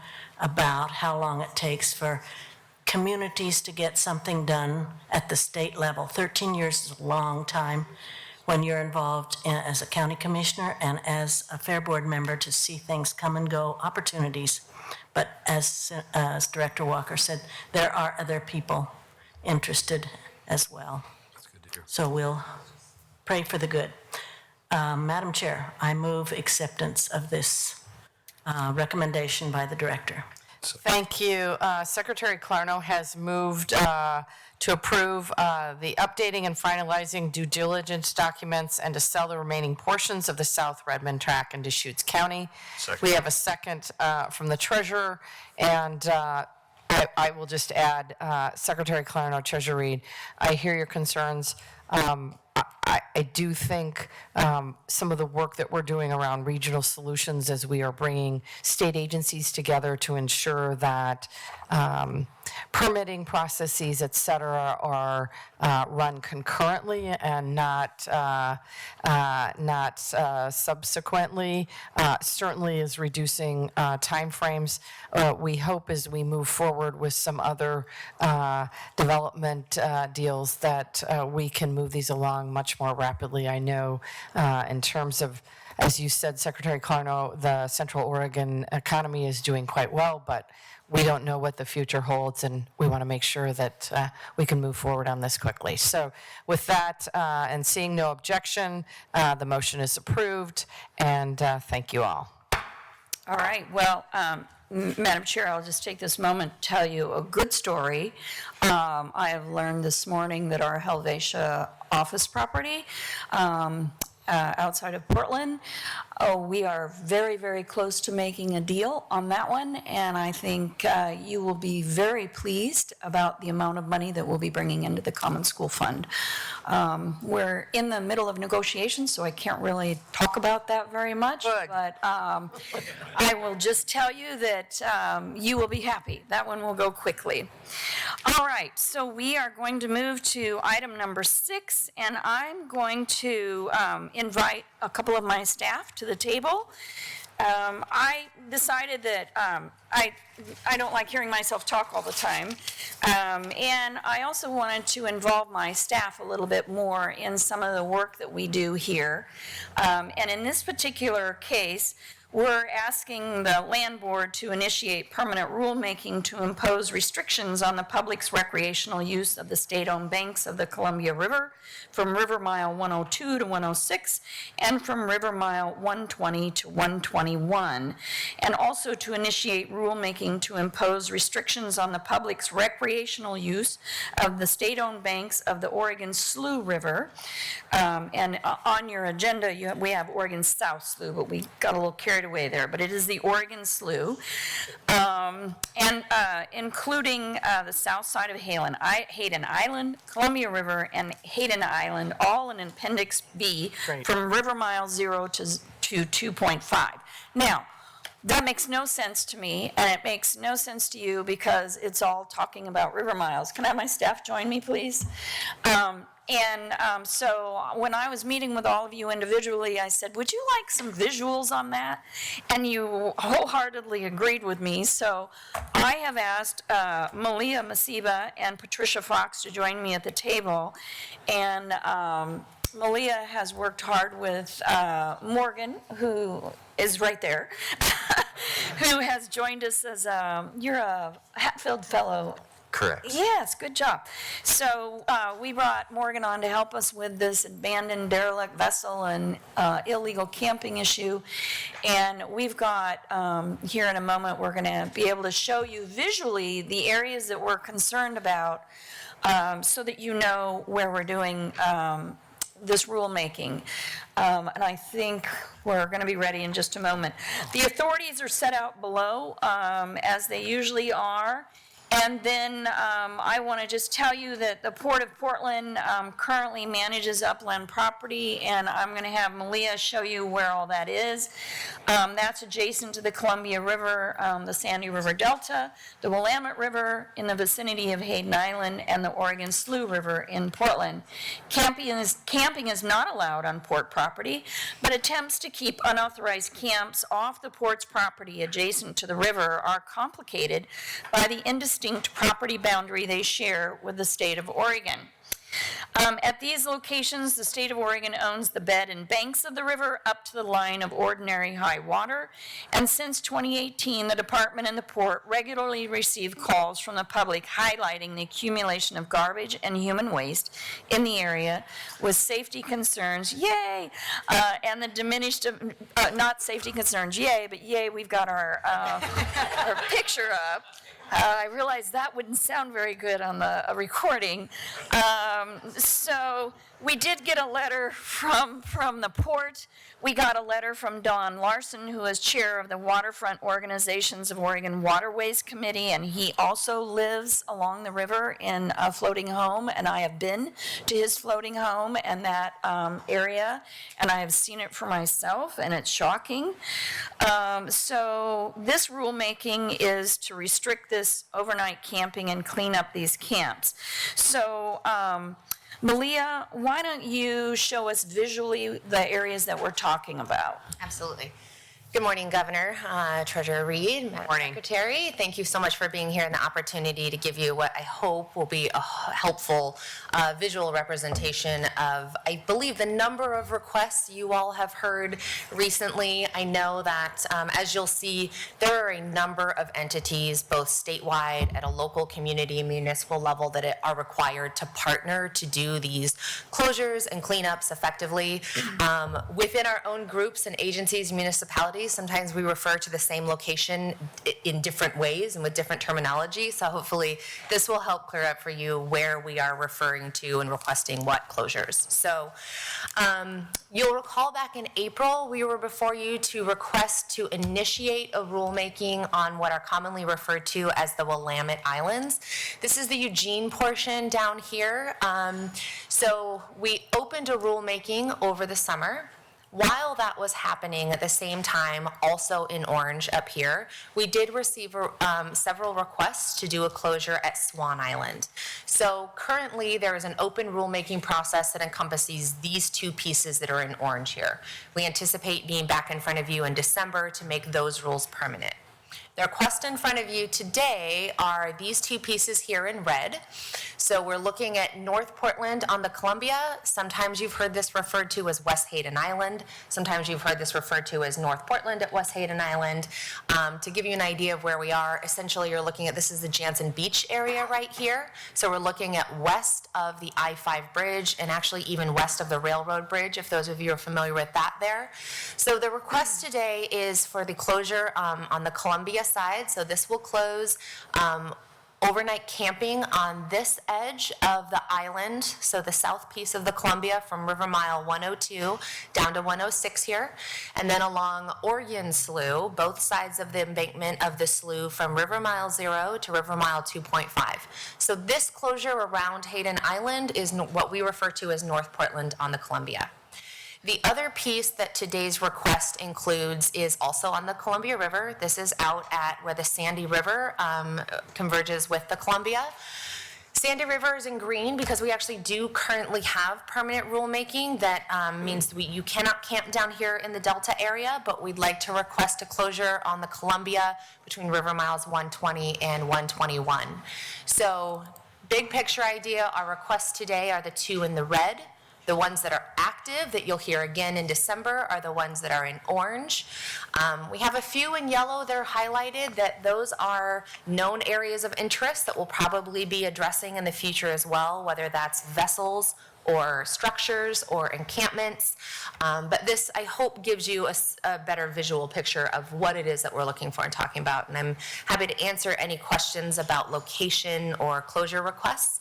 about how long it takes for communities to get something done at the state level. 13 years is a long time when you're involved as a county commissioner and as a fair board member to see things come and go, opportunities. But as Director Walker said, there are other people interested as well. That's good to hear. So we'll pray for the good. Madam Chair, I move acceptance of this recommendation by the director. Thank you. Secretary Clarno has moved to approve the updating and finalizing due diligence documents and to sell the remaining portions of the South Redmond track in Deschutes County. Second. We have a second from the treasurer, and I will just add, Secretary Clarno, Treasurer Reed, I hear your concerns. I do think some of the work that we're doing around regional solutions as we are bringing state agencies together to ensure that permitting processes, et cetera, are run concurrently and not subsequently, certainly is reducing timeframes. We hope as we move forward with some other development deals that we can move these along much more rapidly. I know in terms of, as you said, Secretary Clarno, the Central Oregon economy is doing quite well, but we don't know what the future holds, and we want to make sure that we can move forward on this quickly. So with that, and seeing no objection, the motion is approved, and thank you all. All right, well, Madam Chair, I'll just take this moment to tell you a good story. I have learned this morning that our Helvetia office property outside of Portland, we are very, very close to making a deal on that one, and I think you will be very pleased about the amount of money that we'll be bringing into the Common School Fund. We're in the middle of negotiations, so I can't really talk about that very much. Good. But I will just tell you that you will be happy. That one will go quickly. All right, so we are going to move to item number 6, and I'm going to invite a couple of my staff to the table. I decided that I don't like hearing myself talk all the time, and I also wanted to involve my staff a little bit more in some of the work that we do here. And in this particular case, we're asking the land board to initiate permanent rulemaking to impose restrictions on the public's recreational use of the state-owned banks of the Columbia River from River Mile 102 to 106 and from River Mile 120 to 121, and also to initiate rulemaking to impose restrictions on the public's recreational use of the state-owned banks of the Oregon Slough River. And on your agenda, we have Oregon South Slough, but we got a little carried away there, but it is the Oregon Slough, and including the south side of Hayden Island, Columbia River, and Hayden Island, all in Appendix B, Great. from River Mile 0 to 2.5. Now, that makes no sense to me, and it makes no sense to you because it's all talking about river miles. Can I have my staff join me, please? So when I was meeting with all of you individually, I said, would you like some visuals on that? And you wholeheartally agreed with me. So I have asked Malia Masiba and Patricia Fox to join me at the table. And Malia has worked hard with Morgan, who is right there, who has joined us as you're a Hatfield Fellow. Correct. Yes, good job. So we brought Morgan on to help us with this abandoned derelict vessel and illegal camping issue. And we've got, here in a moment, we're going to be able to show you visually the areas that we're concerned about so that you know where we're doing this rulemaking. And I think we're going to be ready in just a moment. The authorities are set out below, as they usually are. And then I want to just tell you that the Port of Portland currently manages upland property, and I'm going to have Malia show you where all that is. That's adjacent to the Columbia River, the Sandy River Delta, the Willamette River in the vicinity of Hayden Island, and the Oregon Slough River in Portland. Camping is not allowed on port property, but attempts to keep unauthorized camps off the port's property adjacent to the river are complicated by the indistinct property boundary they share with the state of Oregon. At these locations, the state of Oregon owns the bed and banks of the river up to the line of ordinary high water, and since 2018, the department and the port regularly receive calls from the public highlighting the accumulation of garbage and human waste in the area with safety concerns, yay, and the diminished, not safety concerns, yay, but yay, we've got our picture up. I realized that wouldn't sound very good on the recording. So we did get a letter from the port. We got a letter from Don Larson, who is chair of the Waterfront Organizations of Oregon Waterways Committee, and he also lives along the river in a floating home, and I have been to his floating home and that area, and I have seen it for myself, and it's shocking. So this rulemaking is to restrict this overnight camping and clean up these camps. So Malia, why don't you show us visually the areas that we're talking about? Absolutely. Good morning, Governor, Treasurer Reed, Madam Secretary. Thank you so much for being here and the opportunity to give you what I hope will be a helpful visual representation of, I believe, the number of requests you all have heard recently. I know that, as you'll see, there are a number of entities, both statewide at a local community municipal level, that are required to partner to do these closures and cleanups effectively. Within our own groups and agencies, municipalities, sometimes we refer to the same location in different ways and with different terminology. So hopefully this will help clear up for you where we are referring to and requesting what closures. So you'll recall back in April, we were before you to request to initiate a rulemaking on what are commonly referred to as the Willamette Islands. This is the Eugene portion down here. So we opened a rulemaking over the summer. While that was happening at the same time, also in orange up here, we did receive several requests to do a closure at Swan Island. So currently, there is an open rulemaking process that encompasses these two pieces that are in orange here. We anticipate being back in front of you in December to make those rules permanent. The request in front of you today are these two pieces here in red. So we're looking at North Portland on the Columbia. Sometimes you've heard this referred to as West Hayden Island. Sometimes you've heard this referred to as North Portland at West Hayden Island. To give you an idea of where we are, essentially you're looking at, this is the Jansen Beach area right here. So we're looking at west of the I-5 bridge and actually even west of the railroad bridge, if those of you are familiar with that there. So the request today is for the closure on the Columbia side. So this will close overnight camping on this edge of the island, so the south piece of the Columbia from River Mile 102 down to 106 here, and then along Oregon Slough, both sides of the embankment of the slough from River Mile 0 to River Mile 2.5. So this closure around Hayden Island is what we refer to as North Portland on the Columbia. The other piece that today's request includes is also on the Columbia River. This is out at where the Sandy River converges with the Columbia. Sandy River is in green because we actually do currently have permanent rulemaking that means you cannot camp down here in the Delta area, but we'd like to request a closure on the Columbia between River Miles 120 and 121. So big picture idea, our requests today are the two in the red. The ones that are active that you'll hear again in December are the ones that are in orange. We have a few in yellow that are highlighted, that those are known areas of interest that we'll probably be addressing in the future as well, whether that's vessels or structures or encampments. But this, I hope, gives you a better visual picture of what it is that we're looking for and talking about. And I'm happy to answer any questions about location or closure requests.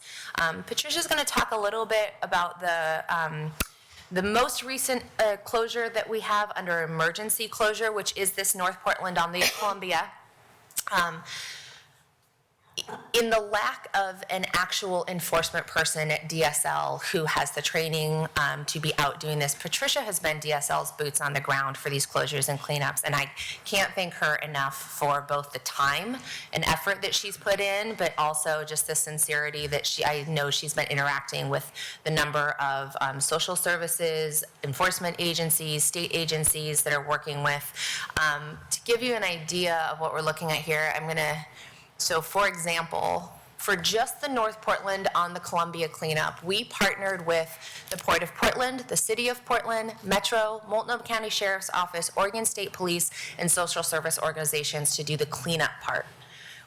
Patricia's going to talk a little bit about the most recent closure that we have under emergency closure, which is this North Portland on the Columbia. in the lack of an actual enforcement person at DSL who has the training to be out doing this, Patricia has been DSL's boots on the ground for these closures and cleanups, and I can't thank her enough for both the time and effort that she's put in, but also just the sincerity that I know she's been interacting with the number of social services, enforcement agencies, state agencies that are working with. To give you an idea of what we're looking at here, so for example, for just the North Portland on the Columbia cleanup, we partnered with the Port of Portland, the City of Portland, Metro, Multnomah County Sheriff's Office, Oregon State Police, and social service organizations to do the cleanup part.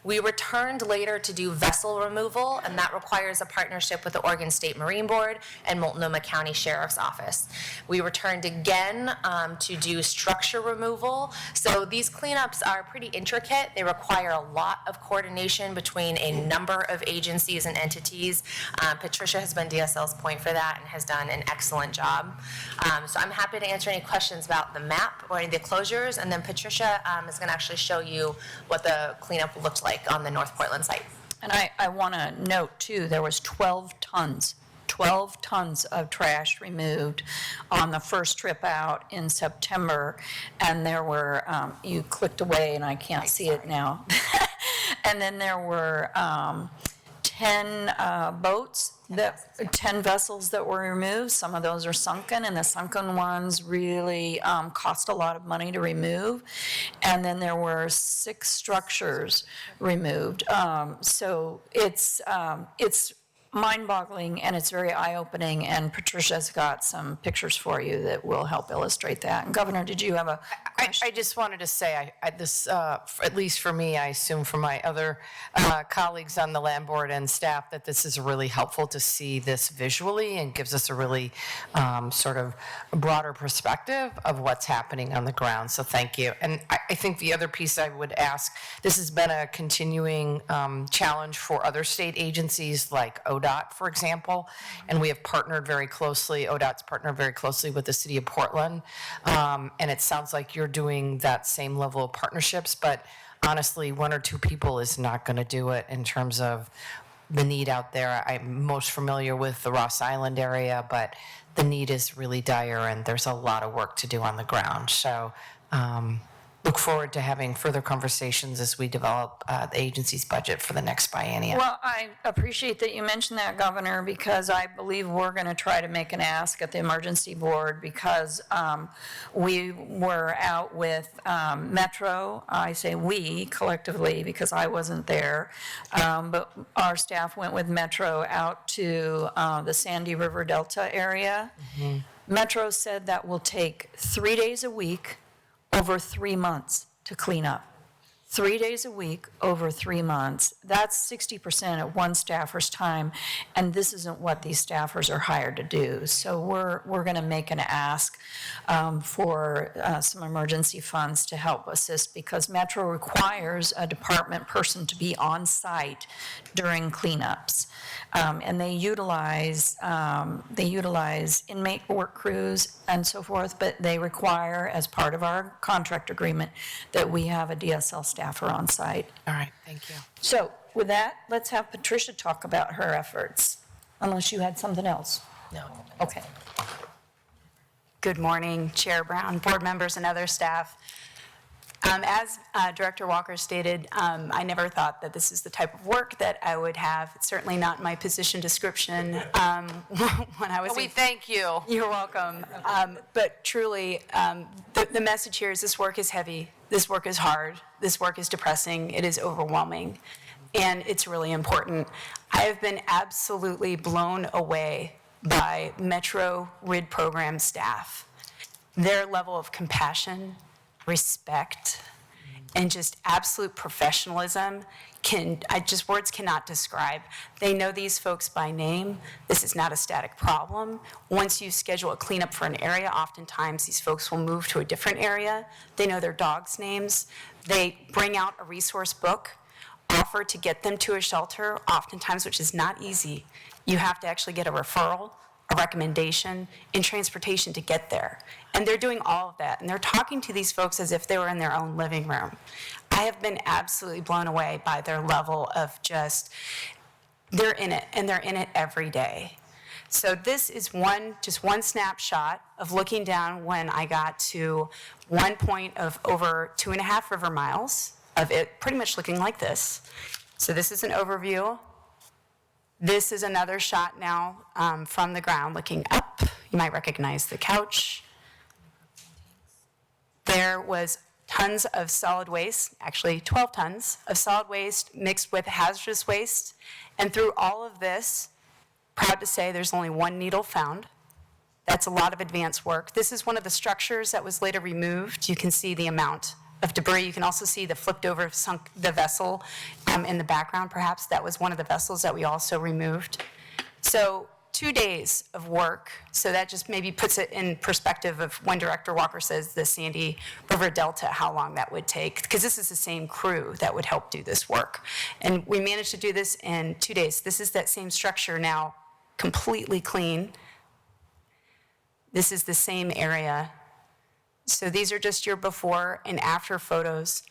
We returned later to do vessel removal, and that requires a partnership with the Oregon State Marine Board and Multnomah County Sheriff's Office. We returned again to do structure removal. So these cleanups are pretty intricate. They require a lot of coordination between a number of agencies and entities. Patricia has been DSL's point for that and has done an excellent job. So I'm happy to answer any questions about the map or any of the closures, and then Patricia is going to actually show you what the cleanup looked like on the North Portland site. And I want to note, too, there was 12 tons of trash removed on the first trip out in September, and there were, you clicked away and I can't see it now. And then there were 10 boats, 10 vessels that were removed. Some of those are sunken, and the sunken ones really cost a lot of money to remove. And then there were 6 structures removed. So it's mind-boggling, and it's very eye-opening, and Patricia's got some pictures for you that will help illustrate that. And Governor, did you have a question? I just wanted to say, this, at least for me, I assume for my other colleagues on the land board and staff, that this is really helpful to see this visually and gives us a really sort of broader perspective of what's happening on the ground. So thank you. And I think the other piece I would ask, this has been a continuing challenge for other state agencies like ODOT, for example, and we have partnered very closely, ODOT's partnered very closely with the City of Portland, and it sounds like you're doing that same level of partnerships, but honestly, 1 or 2 people is not going to do it in terms of the need out there. I'm most familiar with the Ross Island area, but the need is really dire, and there's a lot of work to do on the ground. So look forward to having further conversations as we develop the agency's budget for the next biennium. Well, I appreciate that you mentioned that, Governor, because I believe we're going to try to make an ask at the emergency board, because we were out with Metro. I say we collectively because I wasn't there, but our staff went with Metro out to the Sandy River Delta area. Mm-hmm. Metro said that will take 3 days a week over 3 months to clean up. 3 days a week over 3 months. That's 60% of one staffer's time, and this isn't what these staffers are hired to do. So we're going to make an ask for some emergency funds to help assist, because Metro requires a department person to be on site during cleanups. And they utilize inmate work crews and so forth, but they require, as part of our contract agreement, that we have a DSL staffer on site. All right, thank you. So with that, let's have Patricia talk about her efforts, unless you had something else. No. Okay. Good morning, Chair Brown, board members, and other staff. As Director Walker stated, I never thought that this is the type of work that I would have. It's certainly not my position description when I was. We thank you. You're welcome. But truly, the message here is this work is heavy. This work is hard. This work is depressing. It is overwhelming. And it's really important. I have been absolutely blown away by Metro RID program staff. Their level of compassion, respect, and just absolute professionalism words cannot describe. They know these folks by name. This is not a static problem. Once you schedule a cleanup for an area, oftentimes these folks will move to a different area. They know their dogs' names. They bring out a resource book, offer to get them to a shelter, oftentimes, which is not easy. You have to actually get a referral. A a recommendation, and transportation to get there. And they're doing all of that. And they're talking to these folks as if they were in their own living room. I have been absolutely blown away by their level of they're in it, and they're in it every day. So this is just one snapshot of looking down when I got to one point of over 2.5 river miles of it pretty much looking like this. So this is an overview. This is another shot now from the ground looking up. You might recognize the couch. There was tons of solid waste, actually 12 tons of solid waste mixed with hazardous waste. And through all of this, proud to say there's only one needle found. That's a lot of advanced work. This is one of the structures that was later removed. You can see the amount of debris. You can also see the flipped over the vessel in the background, perhaps. That was one of the vessels that we also removed. So 2 days of work. So that just maybe puts it in perspective of when Director Walker says the Sandy River Delta, how long that would take. Because this is the same crew that would help do this work. And we managed to do this in 2 days. This is that same structure now, completely clean. This is the same area. So these are just your before and after photos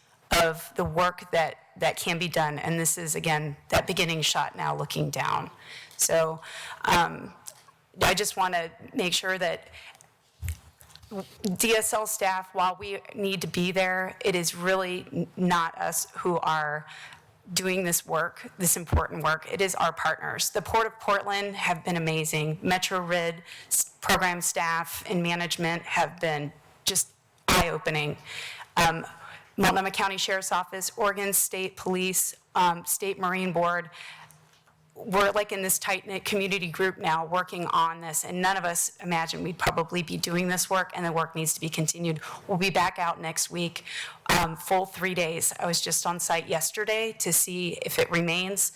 of the work that can be done. And this is, again, that beginning shot now looking down. So I just want to make sure that DSL staff, while we need to be there, it is really not us who are doing this work, this important work. It is our partners. The Port of Portland have been amazing. Metro RID program staff and management have been just eye-opening. Multnomah County Sheriff's Office, Oregon State Police, State Marine Board, we're like in this tight-knit community group now working on this, and none of us imagined we'd probably be doing this work, and the work needs to be continued. We'll be back out next week, full 3 days. I was just on site yesterday to see if it remains.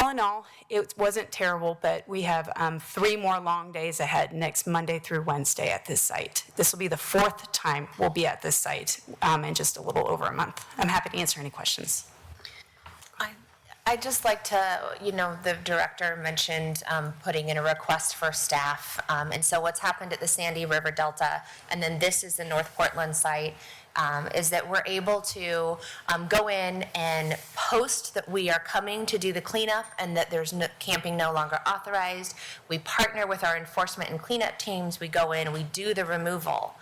All in all, it wasn't terrible, but we have 3 more long days ahead next Monday through Wednesday at this site. This will be the 4th time we'll be at this site in just a little over a month. I'm happy to answer any questions. I'd just like to, the director mentioned putting in a request for staff. And so what's happened at the Sandy River Delta, and then this is the North Portland site, is that we're able to go in and post that we are coming to do the cleanup and that there's camping no longer authorized. We partner with our enforcement and cleanup teams. We go in, we do the removal.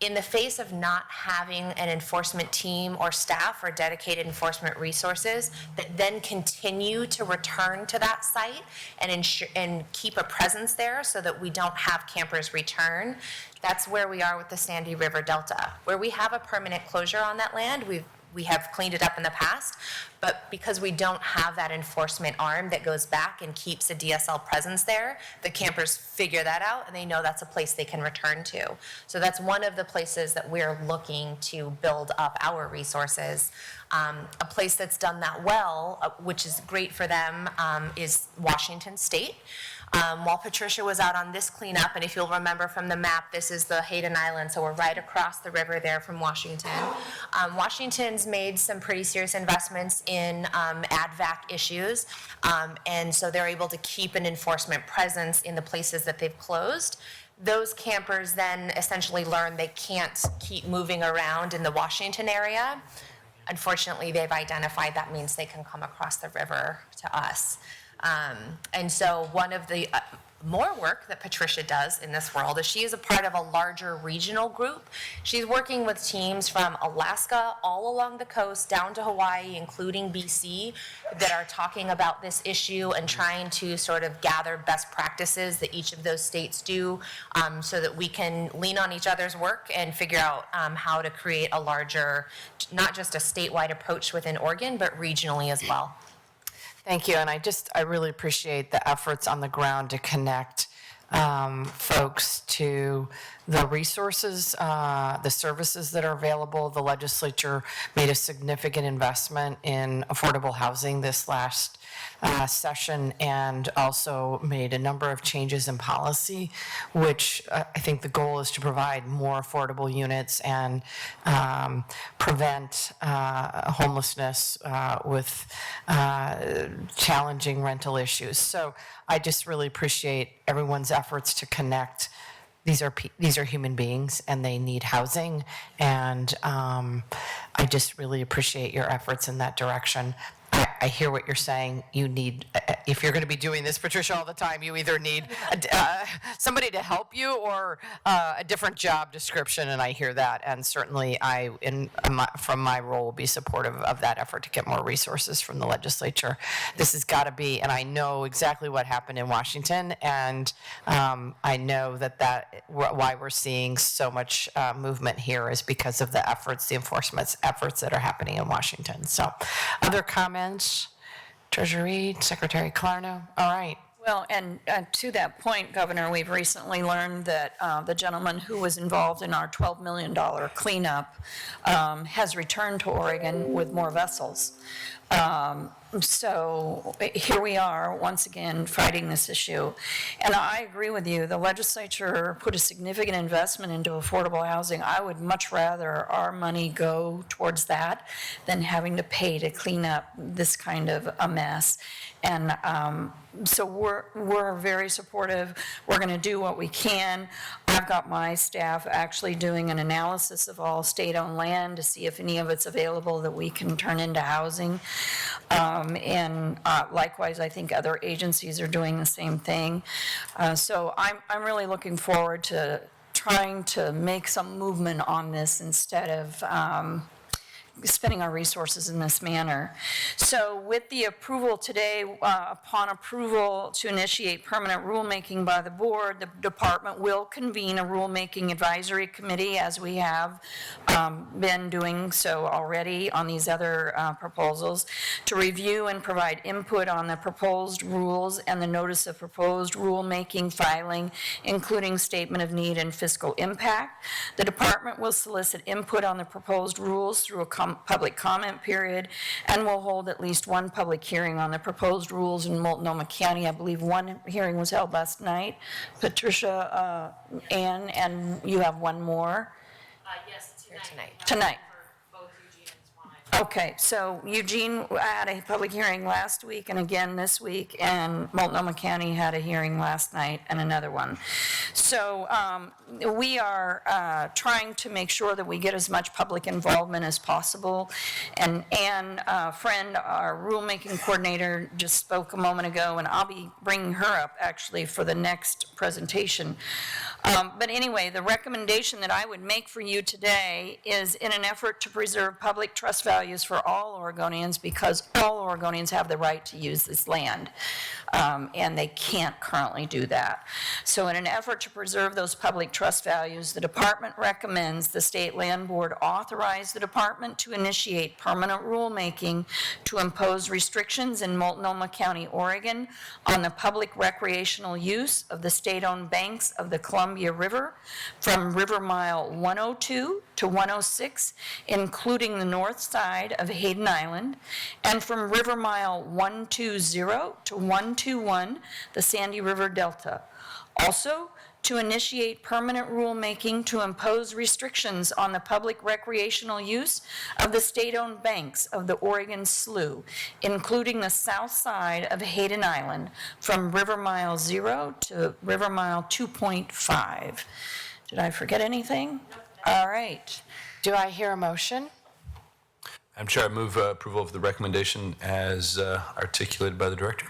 In the face of not having an enforcement team or staff or dedicated enforcement resources that then continue to return to that site and keep a presence there so that we don't have campers return, that's where we are with the Sandy River Delta. Where we have a permanent closure on that land, we have cleaned it up in the past, but because we don't have that enforcement arm that goes back and keeps a DSL presence there, the campers figure that out and they know that's a place they can return to. So that's one of the places that we're looking to build up our resources. A place that's done that well, which is great for them, is Washington State. While Patricia was out on this cleanup, and if you'll remember from the map, this is the Hayden Island, so we're right across the river there from Washington. Washington's made some pretty serious investments in ADVAC issues, and so they're able to keep an enforcement presence in the places that they've closed. Those campers then essentially learn they can't keep moving around in the Washington area. Unfortunately, they've identified that means they can come across the river to us. And so one of the more work that Patricia does in this world is she is a part of a larger regional group. She's working with teams from Alaska all along the coast down to Hawaii, including BC, that are talking about this issue and trying to sort of gather best practices that each of those states do so that we can lean on each other's work and figure out how to create a larger, not just a statewide approach within Oregon, but regionally as well. Thank you, and I really appreciate the efforts on the ground to connect folks to the resources, the services that are available. The legislature made a significant investment in affordable housing this last session and also made a number of changes in policy, which I think the goal is to provide more affordable units and prevent homelessness with challenging rental issues. So I just really appreciate everyone's efforts to connect. These are human beings and they need housing, and I just really appreciate your efforts in that direction. I hear what you're saying. You need, if you're going to be doing this, Patricia, all the time, you either need somebody to help you or a different job description, and I hear that. And certainly from my role, will be supportive of that effort to get more resources from the legislature. This has got to be, and I know exactly what happened in Washington, and I know that why we're seeing so much movement here is because of the efforts, the enforcement efforts that are happening in Washington. So, other comments? Treasurer Reed, Secretary Clarno. All right. Well, and to that point, Governor, we've recently learned that the gentleman who was involved in our $12 million cleanup has returned to Oregon with more vessels. So here we are, once again, fighting this issue. And I agree with you. The legislature put a significant investment into affordable housing. I would much rather our money go towards that than having to pay to clean up this kind of a mess. And so we're very supportive. We're going to do what we can. I've got my staff actually doing an analysis of all state-owned land to see if any of it's available that we can turn into housing. And likewise, I think other agencies are doing the same thing. So I'm really looking forward to trying to make some movement on this instead of spending our resources in this manner. So with the approval today, upon approval to initiate permanent rulemaking by the board, the department will convene a rulemaking advisory committee, as we have been doing so already on these other proposals, to review and provide input on the proposed rules and the notice of proposed rulemaking filing, including statement of need and fiscal impact. The department will solicit input on the proposed rules through a public comment period, and will hold at least one public hearing on the proposed rules in Multnomah County. I believe one hearing was held last night. Patricia, Ann, and you have one more? Yes, tonight. Tonight. For both Eugene and Swan. Okay, so Eugene had a public hearing last week and again this week, and Multnomah County had a hearing last night and another one. So we are trying to make sure that we get as much public involvement as possible. And Ann Friend, our rulemaking coordinator, just spoke a moment ago, and I'll be bringing her up actually for the next presentation. But anyway, the recommendation that I would make for you today is in an effort to preserve public trust values for all Oregonians, because all Oregonians have the right to use this land, and they can't currently do that. So in an effort to preserve those public trust values, the department recommends the State Land Board authorize the department to initiate permanent rulemaking to impose restrictions in Multnomah County, Oregon on the public recreational use of the state-owned banks of the Columbia River from River Mile 102 to 106, including the north side of Hayden Island, and from River Mile 120 to 121, the Sandy River Delta. Also, to initiate permanent rulemaking to impose restrictions on the public recreational use of the state-owned banks of the Oregon Slough, including the south side of Hayden Island from River Mile 0 to River Mile 2.5. Did I forget anything? All right. Do I hear a motion? Madam Chair, I move approval of the recommendation as articulated by the director.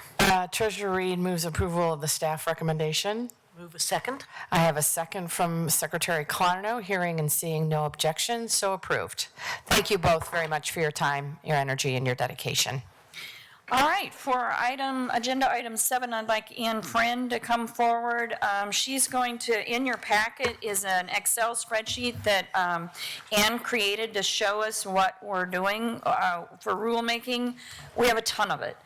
Treasurer Reed moves approval of the staff recommendation. Move a second. I have a second from Secretary Clarno. Hearing and seeing no objections, so approved. Thank you both very much for your time, your energy, and your dedication. All right, for agenda item 7, I'd like Ann Friend to come forward. She's going to, in your packet is an Excel spreadsheet that Ann created to show us what we're doing for rulemaking. We have a ton of it.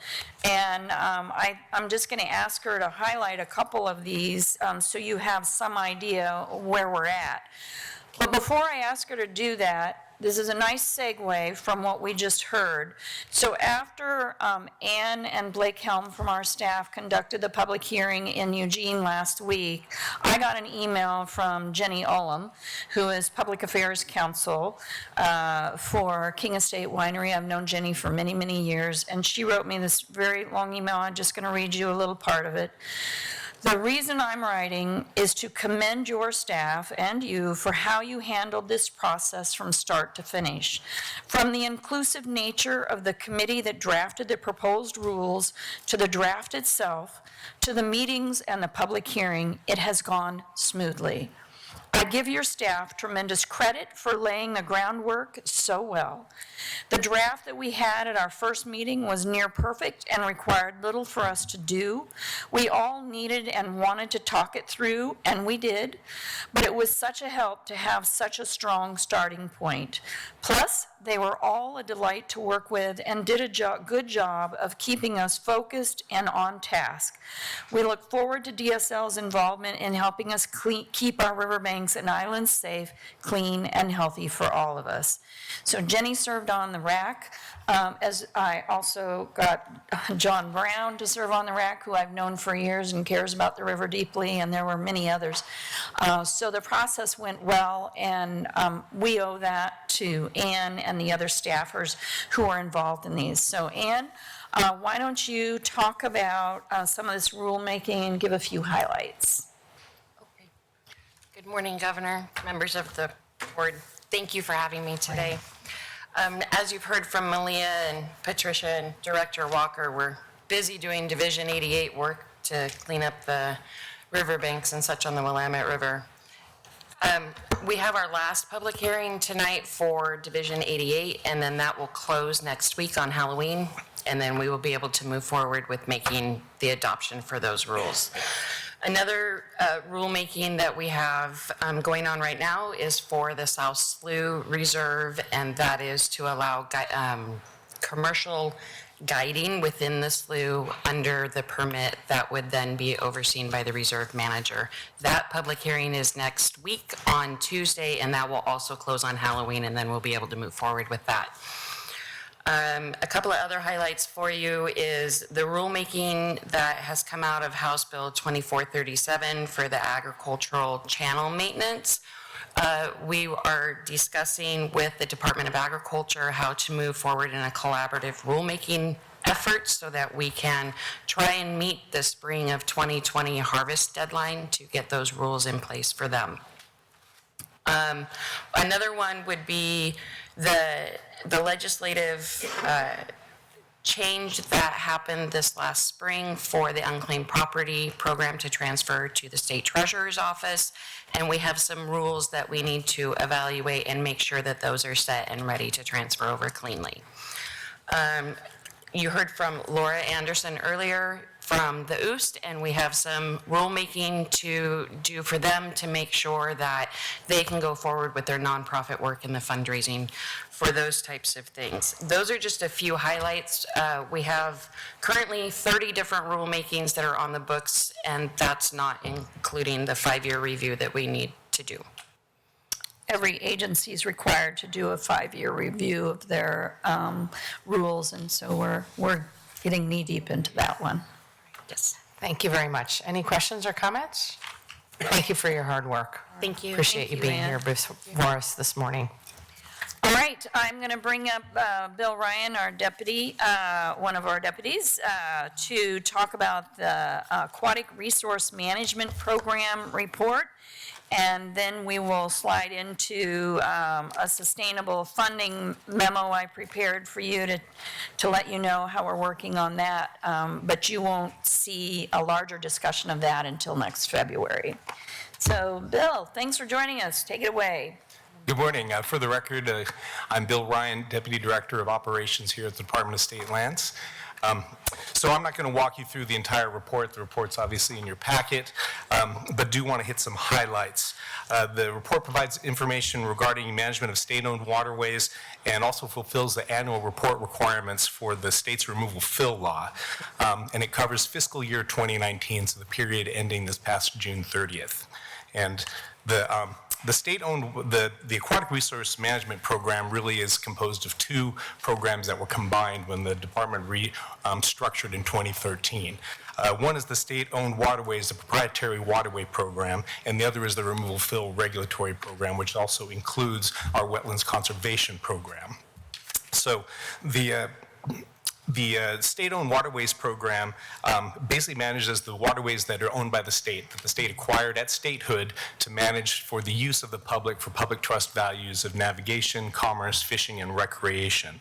And I'm just going to ask her to highlight a couple of these so you have some idea where we're at. But before I ask her to do that, this is a nice segue from what we just heard. So after Ann and Blake Helm from our staff conducted the public hearing in Eugene last week, I got an email from Jenny Ullum, who is Public Affairs Counsel for King Estate Winery. I've known Jenny for many, many years, and she wrote me this very long email. I'm just going to read you a little part of it. The reason I'm writing is to commend your staff and you for how you handled this process from start to finish. From the inclusive nature of the committee that drafted the proposed rules to the draft itself, to the meetings and the public hearing, it has gone smoothly. I give your staff tremendous credit for laying the groundwork so well. The draft that we had at our first meeting was near perfect and required little for us to do. We all needed and wanted to talk it through, and we did, but it was such a help to have such a strong starting point. Plus, they were all a delight to work with and did a good job of keeping us focused and on task. We look forward to DSL's involvement in helping us keep our riverbanks and islands safe, clean, and healthy for all of us. So Jenny served on the RAC, as I also got John Brown to serve on the RAC, who I've known for years and cares about the river deeply, and there were many others. So the process went well, and we owe that to Ann and the other staffers who are involved in these. So Ann, why don't you talk about some of this rulemaking and give a few highlights? Okay. Good morning, Governor, members of the board. Thank you for having me today. As you've heard from Malia and Patricia and Director Walker, we're busy doing Division 88 work to clean up the riverbanks and such on the Willamette River. We have our last public hearing tonight for Division 88, and then that will close next week on Halloween, and then we will be able to move forward with making the adoption for those rules. Another rulemaking that we have going on right now is for the South Slough Reserve, and that is to allow commercial guiding within the slough under the permit that would then be overseen by the reserve manager. That public hearing is next week on Tuesday, and that will also close on Halloween, and then we'll be able to move forward with that. A couple of other highlights for you is the rulemaking that has come out of House Bill 2437 for the agricultural channel maintenance. We are discussing with the Department of Agriculture how to move forward in a collaborative rulemaking effort so that we can try and meet the spring of 2020 harvest deadline to get those rules in place for them. Another one would be the legislative change that happened this last spring for the unclaimed property program to transfer to the state treasurer's office. And we have some rules that we need to evaluate and make sure that those are set and ready to transfer over cleanly. You heard from Laura Anderson earlier from the OOST, and we have some rulemaking to do for them to make sure that they can go forward with their nonprofit work and the fundraising for those types of things. Those are just a few highlights. We have currently 30 different rulemakings that are on the books, and that's not including the 5-year review that we need to do. Every agency is required to do a 5-year review of their rules, and so we're getting knee-deep into that one. Yes. Thank you very much. Any questions or comments? Thank you for your hard work. Thank you. Appreciate you being Ann. here before us this morning. All right, I'm going to bring up Bill Ryan, our deputy, one of our deputies, to talk about the Aquatic Resource Management Program report. And then we will slide into a sustainable funding memo I prepared for you to let you know how we're working on that. But you won't see a larger discussion of that until next February. So, Bill, thanks for joining us. Take it away. Good morning. For the record, I'm Bill Ryan, Deputy Director of Operations here at the Department of State Lands. So I'm not going to walk you through the entire report. The report's obviously in your packet, but do want to hit some highlights. The report provides information regarding management of state-owned waterways and also fulfills the annual report requirements for the state's removal fill law. And it covers fiscal year 2019, so the period ending this past June 30th. And The state-owned, the Aquatic Resource Management Program really is composed of two programs that were combined when the department restructured in 2013. One is the state-owned waterways, the proprietary waterway program, and the other is the removal fill regulatory program, which also includes our wetlands conservation program. So the state-owned waterways program basically manages the waterways that are owned by the state, that the state acquired at statehood to manage for the use of the public for public trust values of navigation, commerce, fishing, and recreation.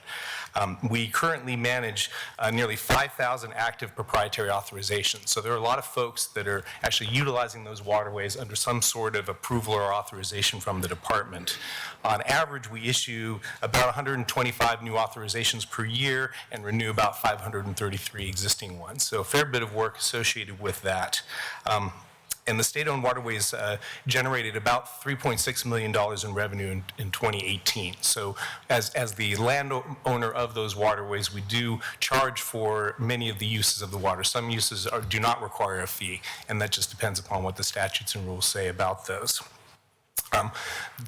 We currently manage nearly 5,000 active proprietary authorizations. So there are a lot of folks that are actually utilizing those waterways under some sort of approval or authorization from the department. On average, we issue about 125 new authorizations per year and renew about 533 existing ones. So a fair bit of work associated with that. And the state-owned waterways generated about $3.6 million in revenue in 2018. So as the landowner of those waterways, we do charge for many of the uses of the water. Some uses do not require a fee, and that just depends upon what the statutes and rules say about those.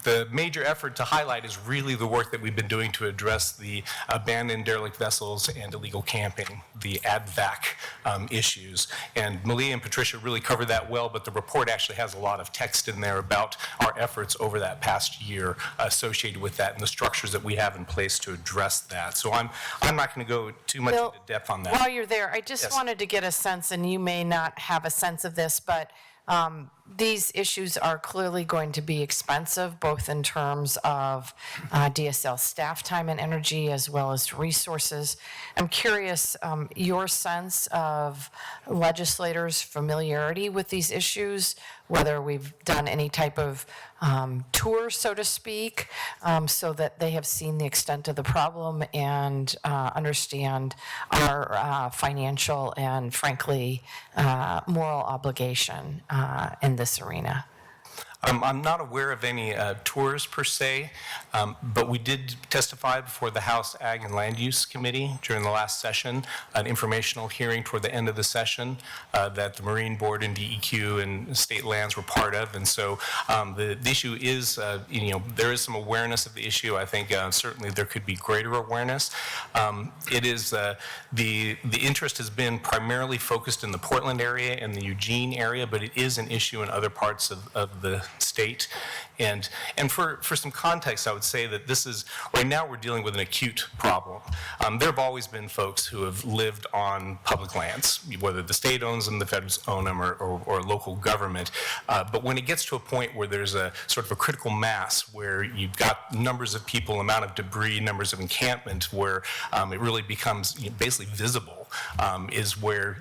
The major effort to highlight is really the work that we've been doing to address the abandoned derelict vessels and illegal camping, the ADVAC issues. And Malia and Patricia really covered that well, but the report actually has a lot of text in there about our efforts over that past year associated with that and the structures that we have in place to address that. So I'm not going to go too much Bill, into depth on that. While you're there, I just Yes. wanted to get a sense, and you may not have a sense of this, but these issues are clearly going to be expensive, both in terms of DSL staff time and energy, as well as resources. I'm curious, your sense of legislators' familiarity with these issues, whether we've done any type of tour, so to speak, so that they have seen the extent of the problem and understand our financial and, frankly, moral obligation in this arena. I'm not aware of any tours per se, but we did testify before the House Ag and Land Use Committee during the last session, an informational hearing toward the end of the session that the Marine Board and DEQ and state lands were part of. And so the issue is, there is some awareness of the issue. I think certainly there could be greater awareness. It is, the interest has been primarily focused in the Portland area and the Eugene area, but it is an issue in other parts of the state. And for some context, I would say that this is, right now we're dealing with an acute problem. There have always been folks who have lived on public lands, whether the state owns them, the feds own them, or local government. But when it gets to a point where there's a sort of a critical mass, where you've got numbers of people, amount of debris, numbers of encampment, where it really becomes basically visible, is where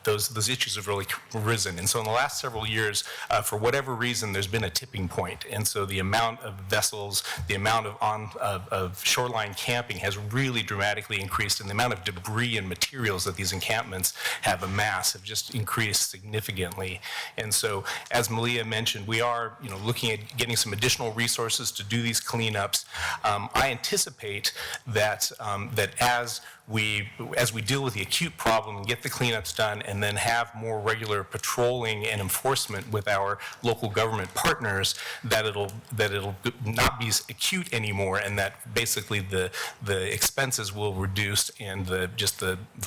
those issues have really risen. And so in the last several years, for whatever reason, there's been a tipping point. And so the amount of vessels, the amount of shoreline camping has really dramatically increased, and the amount of debris and materials that these encampments have amassed have just increased significantly. And so, as Malia mentioned, we are looking at getting some additional resources to do these cleanups. I anticipate that as we deal with the acute problem and get the cleanups done, and then have more regular patrolling and enforcement with our local government partners, that it'll not be acute anymore, and that basically the expenses will reduce, and the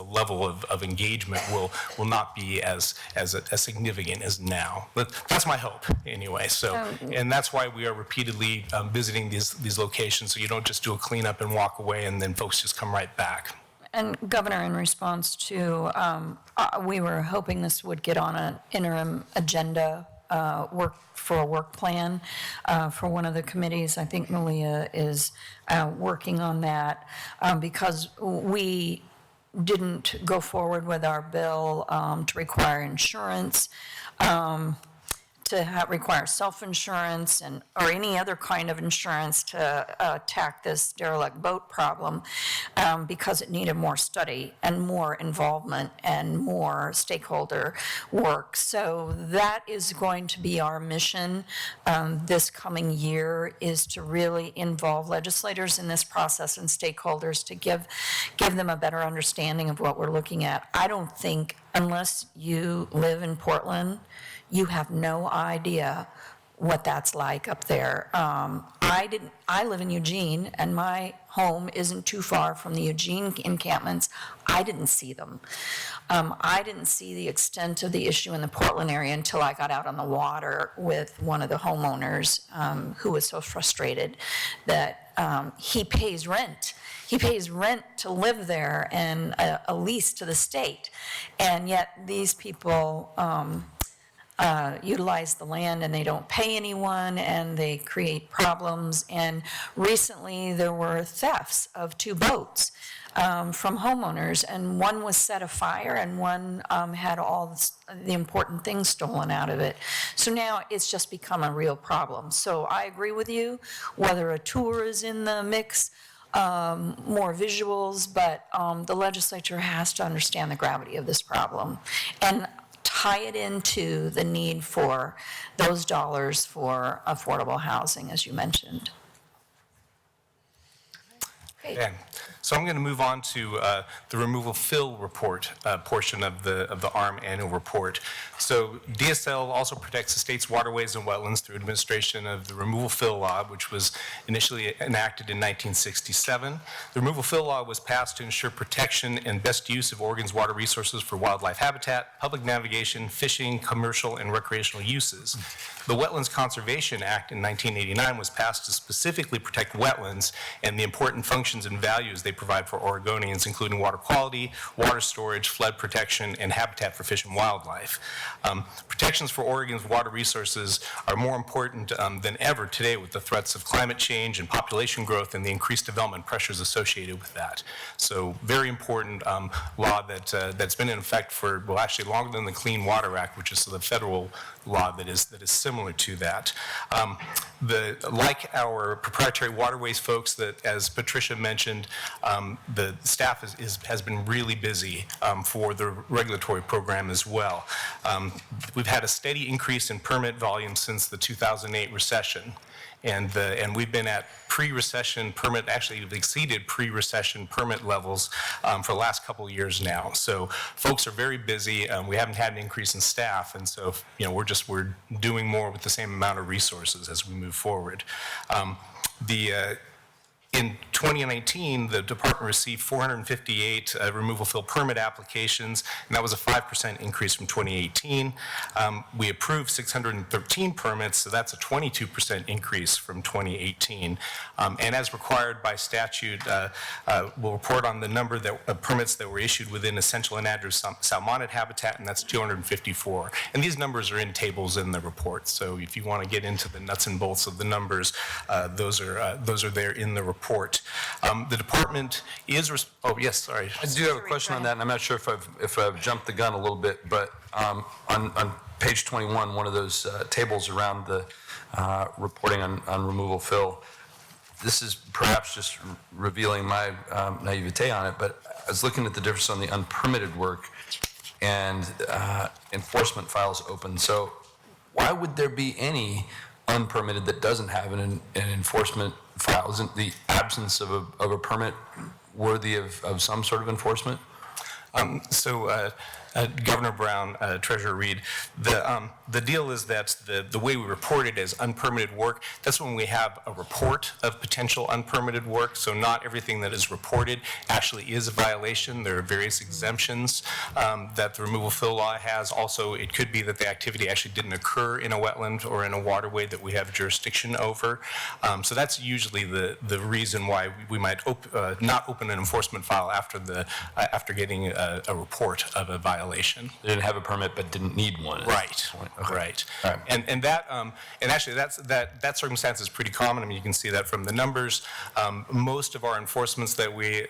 level of engagement will not be as significant as now. But that's my hope anyway. So, and that's why we are repeatedly visiting these locations, so you don't just do a cleanup and walk away and then folks just come right back. And Governor, in response to, we were hoping this would get on an interim agenda work plan for one of the committees. I think Malia is working on that because we didn't go forward with our bill to require insurance, to require self-insurance or any other kind of insurance to attack this derelict boat problem because it needed more study and more involvement and more stakeholder work. So that is going to be our mission this coming year, is to really involve legislators in this process and stakeholders to give them a better understanding of what we're looking at. I don't think, unless you live in Portland, you have no idea what that's like up there. I live in Eugene, and my home isn't too far from the Eugene encampments. I didn't see them. I didn't see the extent of the issue in the Portland area until I got out on the water with one of the homeowners who was so frustrated that he pays rent. He pays rent to live there and a lease to the state. And yet these people utilize the land and they don't pay anyone and they create problems. And recently there were thefts of 2 boats from homeowners, and one was set afire and one had all the important things stolen out of it. So now it's just become a real problem. So I agree with you, whether a tour is in the mix, more visuals, but the legislature has to understand the gravity of this problem and tie it into the need for those dollars for affordable housing, as you mentioned. Okay. So I'm going to move on to the removal fill report portion of the ARM annual report. So DSL also protects the state's waterways and wetlands through administration of the removal fill law, which was initially enacted in 1967. The removal fill law was passed to ensure protection and best use of Oregon's water resources for wildlife habitat, public navigation, fishing, commercial, and recreational uses. The Wetlands Conservation Act in 1989 was passed to specifically protect wetlands and the important functions and values they provide for Oregonians, including water quality, water storage, flood protection, and habitat for fish and wildlife. Protections for Oregon's water resources are more important than ever today with the threats of climate change and population growth and the increased development pressures associated with that. So very important law that's been in effect for, well, actually longer than the Clean Water Act, which is the federal law that is similar to that. Like our proprietary waterways folks, that as Patricia mentioned, the staff has been really busy for the regulatory program as well. We've had a steady increase in permit volume since the 2008 recession. And we've been at pre-recession permit, actually we've exceeded pre-recession permit levels for the last couple of years now. So folks are very busy. We haven't had an increase in staff, and so we're doing more with the same amount of resources as we move forward. In 2019, the department received 458 removal fill permit applications, and that was a 5% increase from 2018. We approved 613 permits, so that's a 22% increase from 2018. And as required by statute, we'll report on the number of permits that were issued within essential anadrous salmonid habitat, and that's 254. And these numbers are in tables in the report, so if you want to get into the nuts and bolts of the numbers, those are there in the report. The department is, oh yes, sorry. I do have a question on that, and I'm not sure if I've jumped the gun a little bit, but on page 21, one of those tables around the reporting on removal fill, this is perhaps just revealing my naivete on it, but I was looking at the difference on the unpermitted work and enforcement files open. So why would there be any unpermitted that doesn't have an enforcement file? Isn't the absence of a permit worthy of some sort of enforcement? Governor Brown, Treasurer Reed, the deal is that the way we report it as unpermitted work, that's when we have a report of potential unpermitted work. So not everything that is reported actually is a violation. There are various exemptions that the removal fill law has. Also, it could be that the activity actually didn't occur in a wetland or in a waterway that we have jurisdiction over. So that's usually the reason why we might not open an enforcement file after getting a report of a violation. They didn't have a permit but didn't need one. Right, Okay. right. All right. And actually that circumstance is pretty common. I mean, you can see that from the numbers. Most of our enforcements that we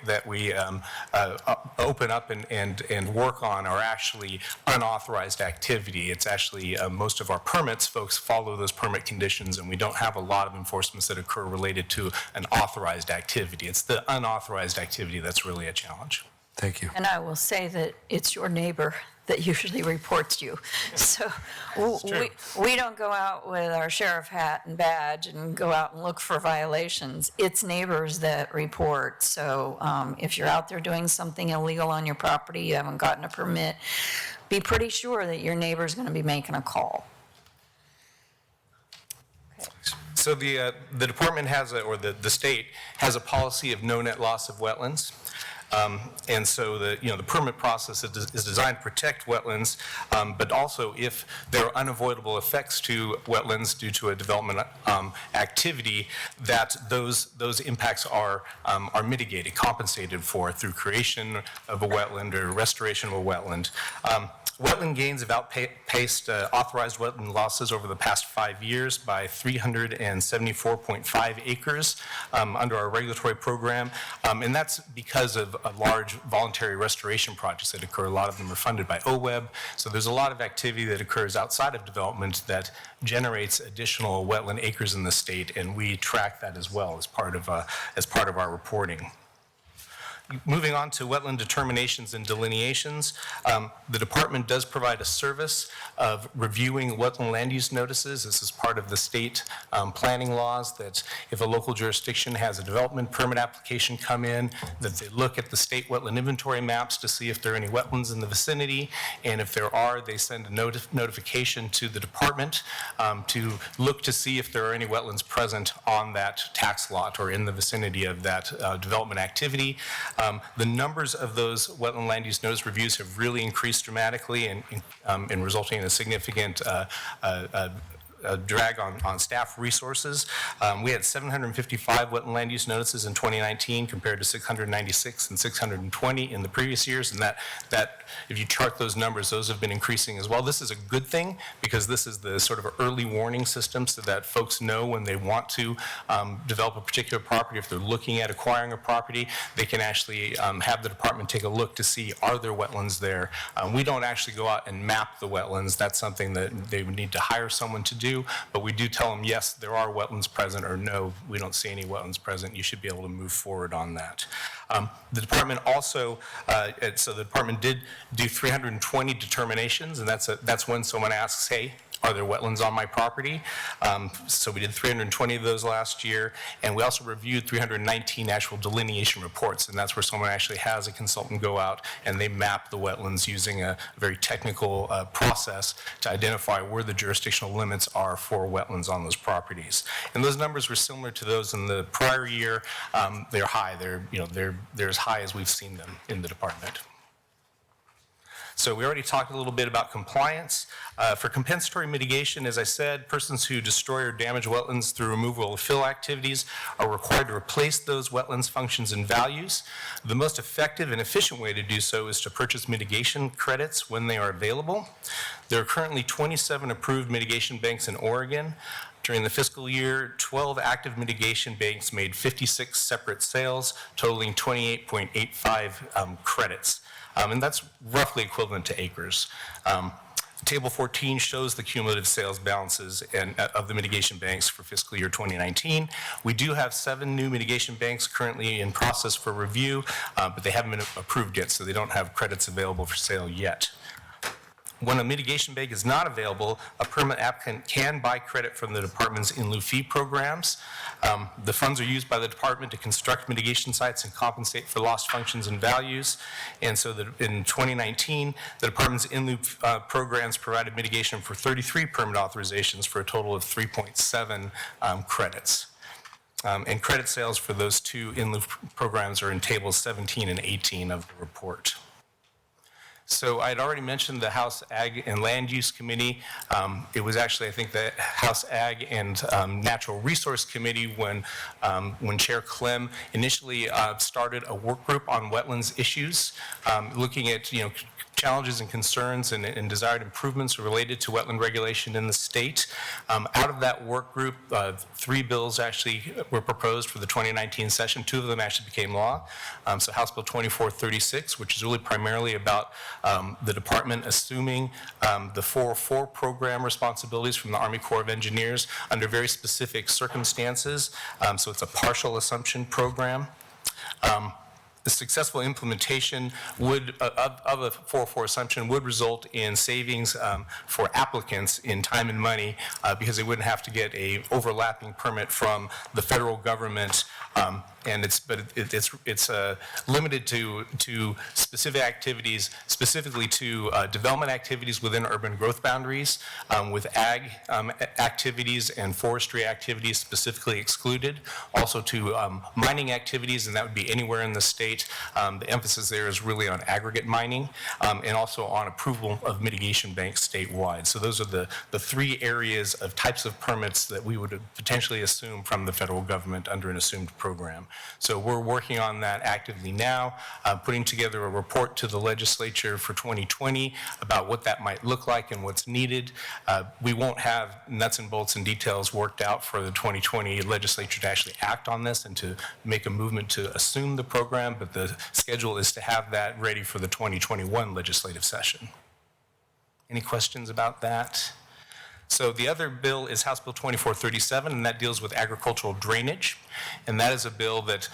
open up and work on are actually unauthorized activity. It's actually most of our permits, folks follow those permit conditions, and we don't have a lot of enforcements that occur related to an authorized activity. It's the unauthorized activity that's really a challenge. Thank you. And I will say that it's your neighbor that usually reports you. So we don't go out with our sheriff hat and badge and go out and look for violations. It's neighbors that report. So if you're out there doing something illegal on your property, you haven't gotten a permit, be pretty sure that your neighbor's going to be making a call. So the department has, or the state has a policy of no net loss of wetlands. And so the permit process is designed to protect wetlands, but also if there are unavoidable effects to wetlands due to a development activity, that those impacts are mitigated, compensated for through creation of a wetland or restoration of a wetland. Wetland gains have outpaced authorized wetland losses over the past 5 years by 374.5 acres under our regulatory program. And that's because of large voluntary restoration projects that occur. A lot of them are funded by OWEB. So there's a lot of activity that occurs outside of development that generates additional wetland acres in the state, and we track that as well as part of our reporting. Moving on to wetland determinations and delineations, the department does provide a service of reviewing wetland land use notices. This is part of the state planning laws, that if a local jurisdiction has a development permit application come in, that they look at the state wetland inventory maps to see if there are any wetlands in the vicinity, and if there are, they send a notification to the department to look to see if there are any wetlands present on that tax lot or in the vicinity of that development activity. The numbers of those wetland land use notice reviews have really increased dramatically and resulting in a significant drag on staff resources. We had 755 wetland land use notices in 2019 compared to 696 and 620 in the previous years, and that if you chart those numbers, those have been increasing as well. This is a good thing because this is the sort of early warning system so that folks know when they want to develop a particular property. If they're looking at acquiring a property, they can actually have the department take a look to see, are there wetlands there? We don't actually go out and map the wetlands. That's something that they would need to hire someone to do, but we do tell them, yes, there are wetlands present, or no, we don't see any wetlands present. You should be able to move forward on that. The department also, so the department did do 320 determinations, and that's when someone asks, hey, are there wetlands on my property? So we did 320 of those last year, and we also reviewed 319 actual delineation reports, and that's where someone actually has a consultant go out and they map the wetlands using a very technical process to identify where the jurisdictional limits are for wetlands on those properties. And those numbers were similar to those in the prior year. They're high. They're as high as we've seen them in the department. So we already talked a little bit about compliance. For compensatory mitigation, as I said, persons who destroy or damage wetlands through removal of fill activities are required to replace those wetlands functions and values. The most effective and efficient way to do so is to purchase mitigation credits when they are available. There are currently 27 approved mitigation banks in Oregon. During the fiscal year, 12 active mitigation banks made 56 separate sales, totaling 28.85 credits. And that's roughly equivalent to acres. Table 14 shows the cumulative sales balances of the mitigation banks for fiscal year 2019. We do have 7 new mitigation banks currently in process for review, but they haven't been approved yet, so they don't have credits available for sale yet. When a mitigation bank is not available, a permit applicant can buy credit from the department's in lieu fee programs. The funds are used by the department to construct mitigation sites and compensate for lost functions and values. And so in 2019, the department's in lieu programs provided mitigation for 33 permit authorizations for a total of 3.7 credits. And credit sales for those 2 in lieu programs are in tables 17 and 18 of the report. So I had already mentioned the House Ag and Land Use Committee. It was actually, I think, the House Ag and Natural Resource Committee when Chair Clem initially started a work group on wetlands issues, looking at challenges and concerns and desired improvements related to wetland regulation in the state. Out of that work group, 3 bills actually were proposed for the 2019 session. 2 of them actually became law. So House Bill 2436, which is really primarily about the department assuming the 404 program responsibilities from the Army Corps of Engineers under very specific circumstances. So it's a partial assumption program. The successful implementation of a 404 assumption would result in savings for applicants in time and money because they wouldn't have to get a overlapping permit from the federal government And it's limited to specific activities, specifically to development activities within urban growth boundaries, with ag activities and forestry activities specifically excluded. Also to mining activities, and that would be anywhere in the state. The emphasis there is really on aggregate mining, and also on approval of mitigation banks statewide. So those are the three areas of types of permits that we would potentially assume from the federal government under an assumed program. So we're working on that actively now, putting together a report to the legislature for 2020 about what that might look like and what's needed. We won't have nuts and bolts and details worked out for the 2020 legislature to actually act on this and to make a movement to assume the program, but the schedule is to have that ready for the 2021 legislative session. Any questions about that? So the other bill is House Bill 2437, and that deals with agricultural drainage. And that is a bill that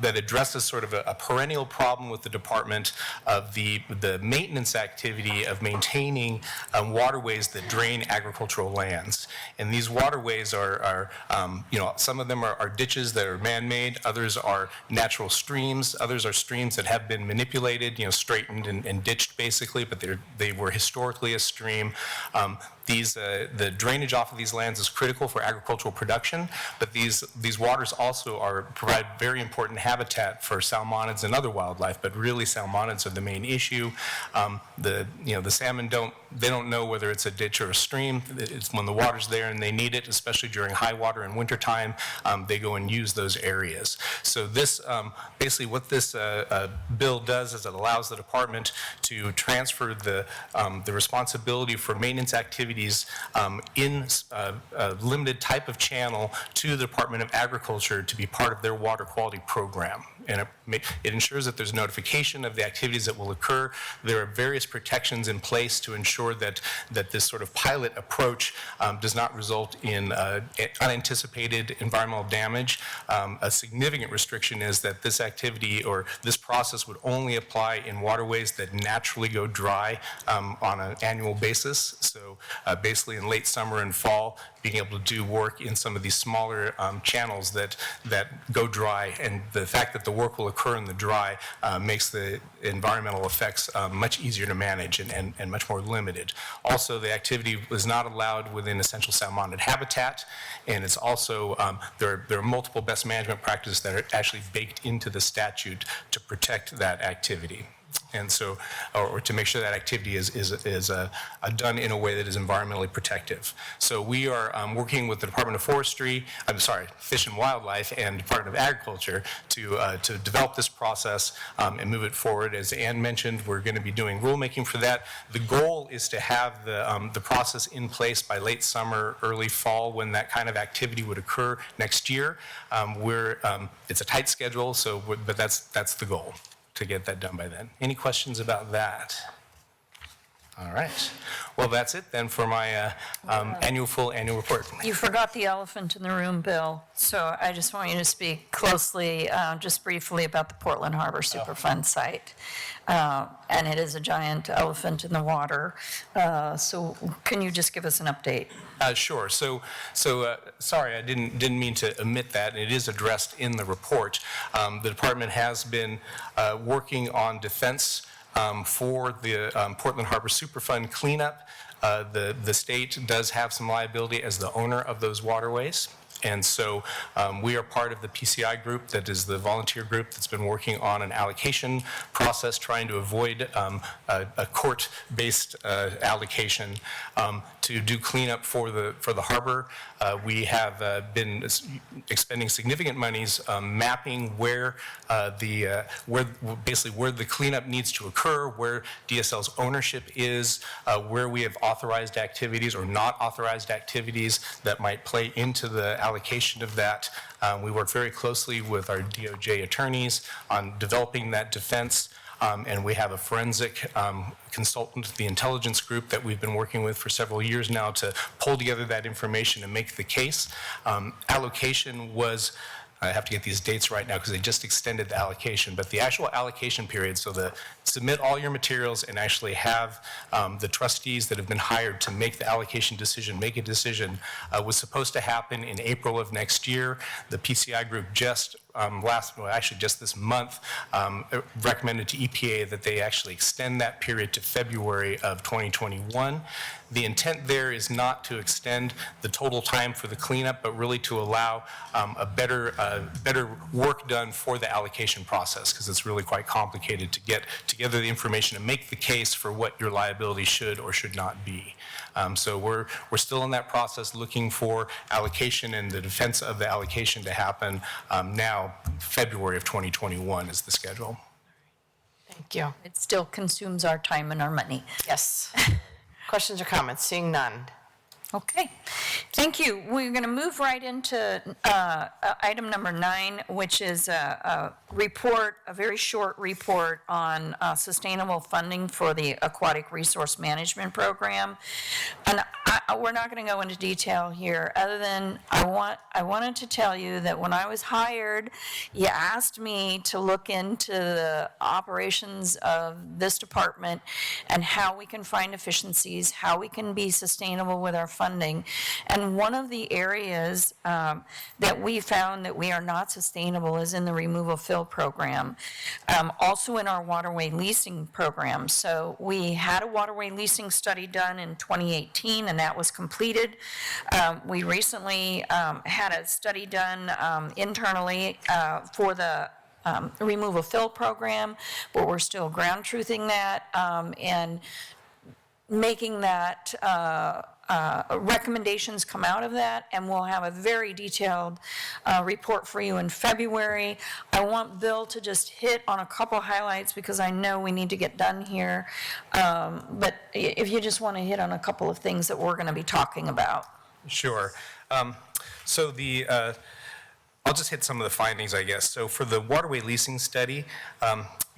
addresses sort of a perennial problem with the department of the maintenance activity of maintaining waterways that drain agricultural lands. And these waterways are some of them are ditches that are man-made, others are natural streams, others are streams that have been manipulated, straightened and ditched basically, but they were historically a stream. The drainage off of these lands is critical for agricultural production, but these waters also provide very important habitat for salmonids and other wildlife, but really salmonids are the main issue. The salmon don't know whether it's a ditch or a stream. It's when the water's there and they need it, especially during high water and wintertime, they go and use those areas. So this, basically what this bill does is it allows the department to transfer the responsibility for maintenance activities in a limited type of channel to the Department of Agriculture to be part of their water quality program. And it ensures that there's notification of the activities that will occur. There are various protections in place to ensure that this sort of pilot approach does not result in unanticipated environmental damage. A significant restriction is that this activity or this process would only apply in waterways that naturally go dry on an annual basis. So basically in late summer and fall, being able to do work in some of these smaller channels that go dry, and the fact that the work will occur in the dry makes the environmental effects much easier to manage and much more limited. Also, the activity was not allowed within essential salmonid habitat, and it's also, there are multiple best management practices that are actually baked into the statute to protect that activity. And so, or to make sure that activity is done in a way that is environmentally protective. So we are working with the Department of Forestry, Fish and Wildlife, and Department of Agriculture to develop this process and move it forward. As Ann mentioned, we're going to be doing rulemaking for that. The goal is to have the process in place by late summer, early fall, when that kind of activity would occur next year. It's a tight schedule, but that's the goal, to get that done by then. Any questions about that? All right. Well, that's it then for my full annual report. You forgot the elephant in the room, Bill. So I just want you to speak closely, just briefly about the Portland Harbor Superfund site. And it is a giant elephant in the water. So can you just give us an update? Sure. So sorry, I didn't mean to omit that. It is addressed in the report. The department has been working on defense for the Portland Harbor Superfund cleanup. The state does have some liability as the owner of those waterways. And so we are part of the PCI group, that is the volunteer group that's been working on an allocation process, trying to avoid a court-based allocation to do cleanup for the harbor. We have been expending significant monies mapping where the cleanup needs to occur, where DSL's ownership is, where we have authorized activities or not authorized activities that might play into the allocation of that. We work very closely with our DOJ attorneys on developing that defense. And we have a forensic consultant, the intelligence group, that we've been working with for several years now to pull together that information and make the case. Allocation was, I have to get these dates right now because they just extended the allocation, but the actual allocation period, so submit all your materials and actually have the trustees that have been hired to make the allocation decision, make a decision, was supposed to happen in April of next year. The PCI group just just this month, recommended to EPA that they actually extend that period to February of 2021. The intent there is not to extend the total time for the cleanup, but really to allow a better work done for the allocation process, because it's really quite complicated to get together the information to make the case for what your liability should or should not be. So we're still in that process, looking for allocation and the defense of the allocation to happen now. February of 2021 is the schedule. Thank you. It still consumes our time and our money. Yes. Questions or comments? Seeing none. Okay, thank you. We're going to move right into item number 9, which is a report, a very short report on sustainable funding for the Aquatic Resource Management Program. And we're not going to go into detail here, other than I wanted to tell you that when I was hired, you asked me to look into the operations of this department and how we can find efficiencies, how we can be sustainable with our funding. And one of the areas that we found that we are not sustainable is in the removal fill program, also in our waterway leasing program. So we had a waterway leasing study done in 2018, and that was completed. We recently had a study done internally for the removal fill program, but we're still ground truthing that and making that recommendations come out of that, and we'll have a very detailed report for you in February. I want Bill to just hit on a couple highlights because I know we need to get done here, but if you just want to hit on a couple of things that we're going to be talking about. Sure. So I'll just hit some of the findings, I guess. So for the waterway leasing study,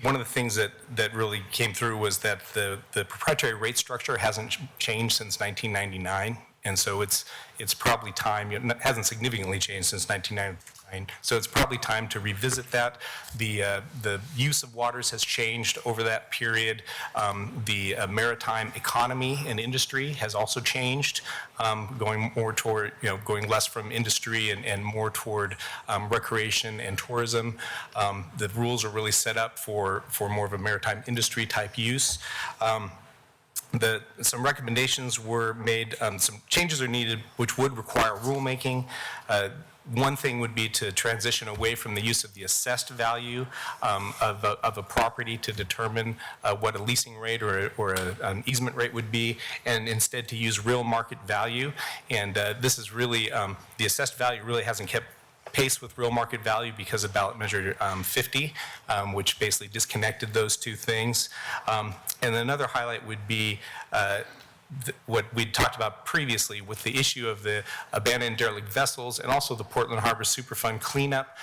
one of the things that really came through was that the proprietary rate structure hasn't changed since 1999, and so it's probably time. It hasn't significantly changed since 1999. So it's probably time to revisit that. The use of waters has changed over that period. The maritime economy and industry has also changed, going more toward, going less from industry and more toward recreation and tourism. The rules are really set up for more of a maritime industry type use. Some recommendations were made, some changes are needed, which would require rulemaking. One thing would be to transition away from the use of the assessed value of a property to determine what a leasing rate or an easement rate would be, and instead to use real market value. And this is really, the assessed value really hasn't kept pace with real market value because of ballot measure 50, which basically disconnected those two things. And another highlight would be what we talked about previously with the issue of the abandoned derelict vessels and also the Portland Harbor Superfund cleanup.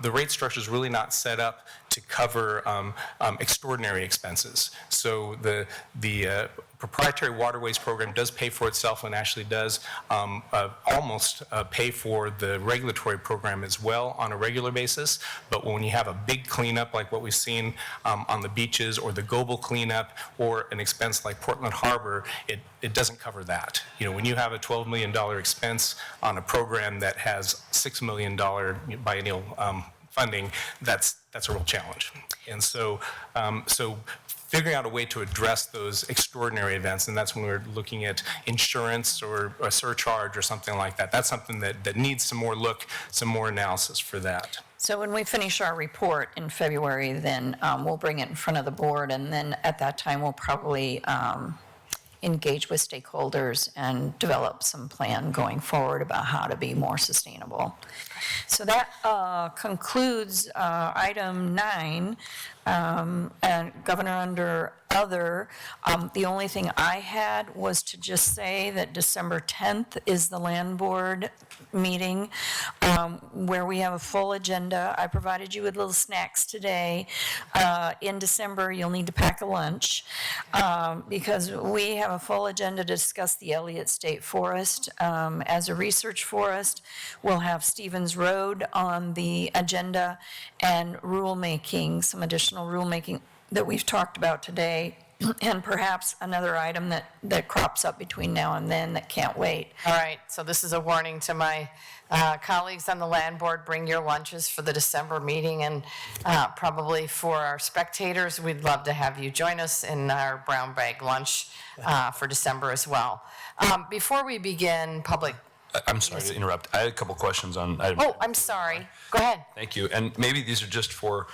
The rate structure is really not set up to cover extraordinary expenses. So the proprietary waterways program does pay for itself and actually does almost pay for the regulatory program as well on a regular basis. But when you have a big cleanup like what we've seen on the beaches, or the Gobel cleanup, or an expense like Portland Harbor, it doesn't cover that. When you have a $12 million expense on a program that has $6 million biennial funding, that's a real challenge. And so figuring out a way to address those extraordinary events, and that's when we're looking at insurance or a surcharge or something like that. That's something that needs some more analysis for that. So when we finish our report in February, then we'll bring it in front of the board, and then at that time we'll probably engage with stakeholders and develop some plan going forward about how to be more sustainable. So that concludes item 9. And Governor, under other, the only thing I had was to just say that December 10th is the land board meeting where we have a full agenda. I provided you with little snacks today. In December, you'll need to pack a lunch because we have a full agenda to discuss the Elliott State Forest. As a research forest, we'll have Stevens Road on the agenda and rulemaking, some additional rulemaking that we've talked about today and perhaps another item that crops up between now and then that can't wait. All right, so this is a warning to my colleagues on the land board, bring your lunches for the December meeting, and probably for our spectators, we'd love to have you join us in our brown bag lunch for December as well. Before we begin public, I'm sorry to interrupt. I had a couple questions on item. oh, I'm sorry, go ahead. Thank you. And maybe these are just for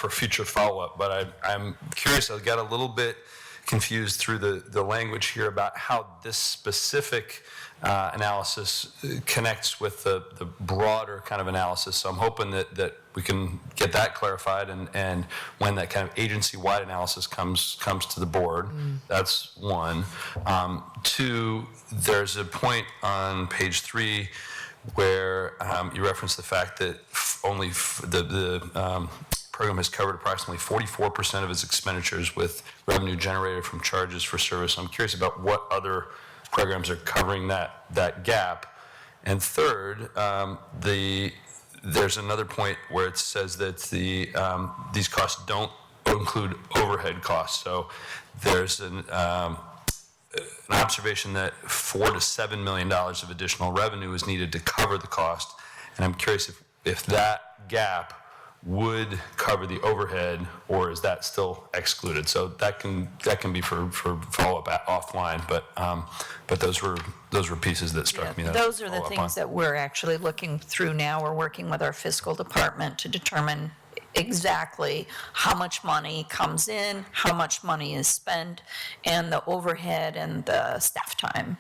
future follow-up, but I'm curious. I got a little bit confused through the language here about how this specific analysis connects with the broader kind of analysis. So I'm hoping that we can get that clarified, and when that kind of agency-wide analysis comes to the board. That's one. Two, there's a point on page 3 where you reference the fact that the program has covered approximately 44% of its expenditures with revenue generated from charges for service. I'm curious about what other programs are covering that gap. And third, there's another point where it says that these costs don't include overhead costs. So there's an observation that $4 to $7 million of additional revenue is needed to cover the cost. And I'm curious if that gap would cover the overhead, or is that still excluded? So that can be for follow-up offline, but those were pieces that struck me. Those are the things that we're actually looking through now. We're working with our fiscal department to determine exactly how much money comes in, how much money is spent, and the overhead and the staff time.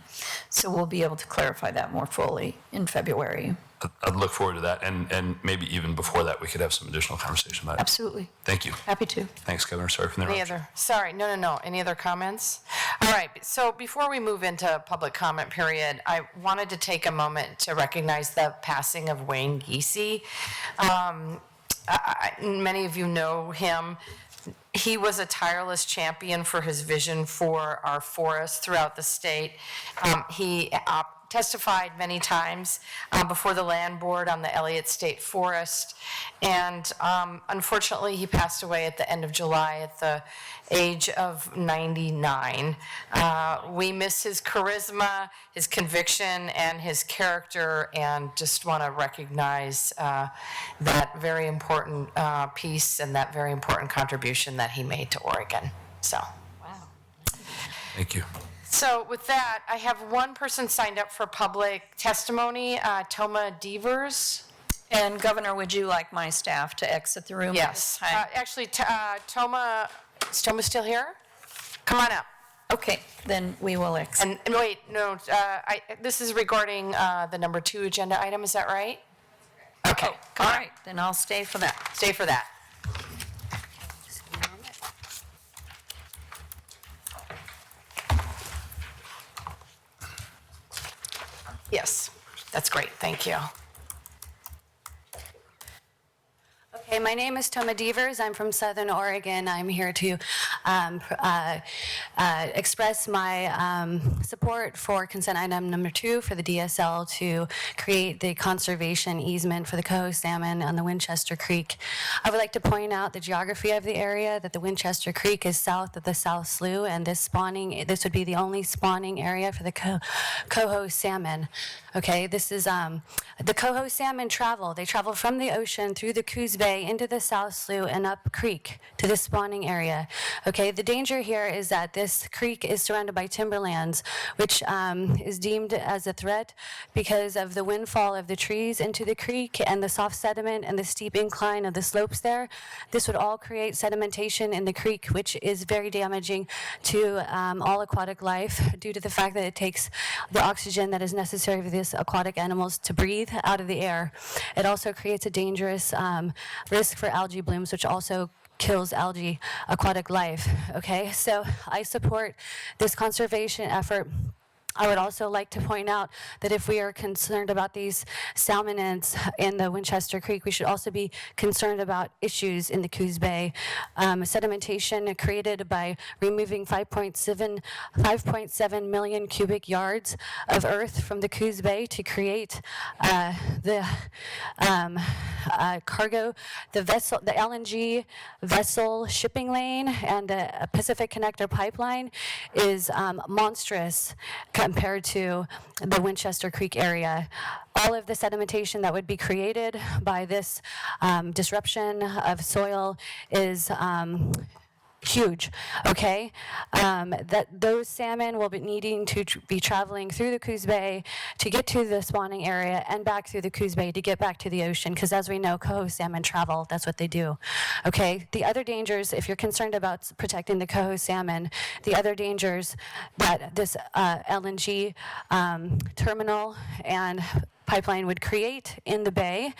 So we'll be able to clarify that more fully in February. I'd look forward to that, and maybe even before that, we could have some additional conversation about it. Absolutely. Thank you. Happy to. Thanks, Governor. Sorry for the Any interruption. other, sorry, no. Any other comments? All right, so before we move into public comment period, I wanted to take a moment to recognize the passing of Wayne Giese. Many of you know him. He was a tireless champion for his vision for our forests throughout the state. He testified many times before the land board on the Elliott State Forest, and unfortunately he passed away at the end of July at the age of 99. We miss his charisma, his conviction, and his character, and just want to recognize that very important piece and that very important contribution that he made to Oregon. So. Thank you. So with that, I have one person signed up for public testimony, Toma Devers. And Governor, would you like my staff to exit the room at this Yes. time? Actually, Toma, is Toma still here? Come on up. Okay, then we will exit. And wait, no, this is regarding the number 2 agenda item, is that right? Okay, All right, then I'll stay for that. stay for that. Yes, that's great, thank you. Okay, my name is Toma Devers. I'm from Southern Oregon. I'm here to express my support for consent item number 2 for the DSL to create the conservation easement for the coho salmon on the Winchester Creek. I would like to point out the geography of the area, that the Winchester Creek is south of the South Slough, and this would be the only spawning area for the coho salmon. Okay, this is the coho salmon travel. They travel from the ocean through the Coos Bay into the South Slough and up creek to the spawning area. Okay, the danger here is that this creek is surrounded by timberlands, which is deemed as a threat because of the windfall of the trees into the creek and the soft sediment and the steep incline of the slopes there. This would all create sedimentation in the creek, which is very damaging to all aquatic life due to the fact that it takes the oxygen that is necessary for these aquatic animals to breathe out of the air. It also creates a dangerous risk for algae blooms, which also kills algae aquatic life. Okay, so I support this conservation effort I would also like to point out that if we are concerned about these salmonids in the Winchester Creek, we should also be concerned about issues in the Coos Bay. Sedimentation created by removing 5.7 million cubic yards of earth from the Coos Bay to create the cargo, the LNG vessel shipping lane and the Pacific Connector pipeline is monstrous compared to the Winchester Creek area. All of the sedimentation that would be created by this disruption of soil is huge, okay? That those salmon will be needing to be traveling through the Coos Bay to get to the spawning area and back through the Coos Bay to get back to the ocean, because as we know, coho salmon travel, that's what they do, okay? The other dangers, if you're concerned about protecting the coho salmon, the other dangers that this LNG terminal and pipeline would create in the bay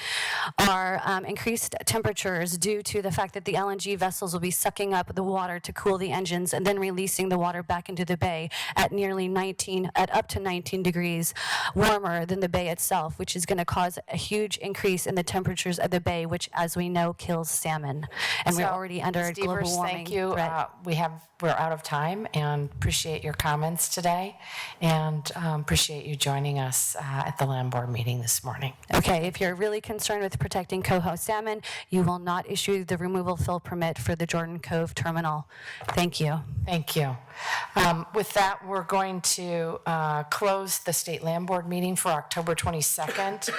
are increased temperatures due to the fact that the LNG vessels will be sucking up the water to cool the engines and then releasing the water back into the bay at up to 19 degrees warmer than the bay itself, which is going to cause a huge increase in the temperatures of the bay, which, as we know, kills salmon. And we're already under a Ms. global Devers, warming thank you. threat. We're out of time, and appreciate your comments today, and appreciate you joining us at the land board meeting this morning. Okay, if you're really concerned with protecting coho salmon, you will not issue the removal fill permit for the Jordan Cove terminal. Thank you. Thank you. With that, we're going to close the state land board meeting for October 22nd,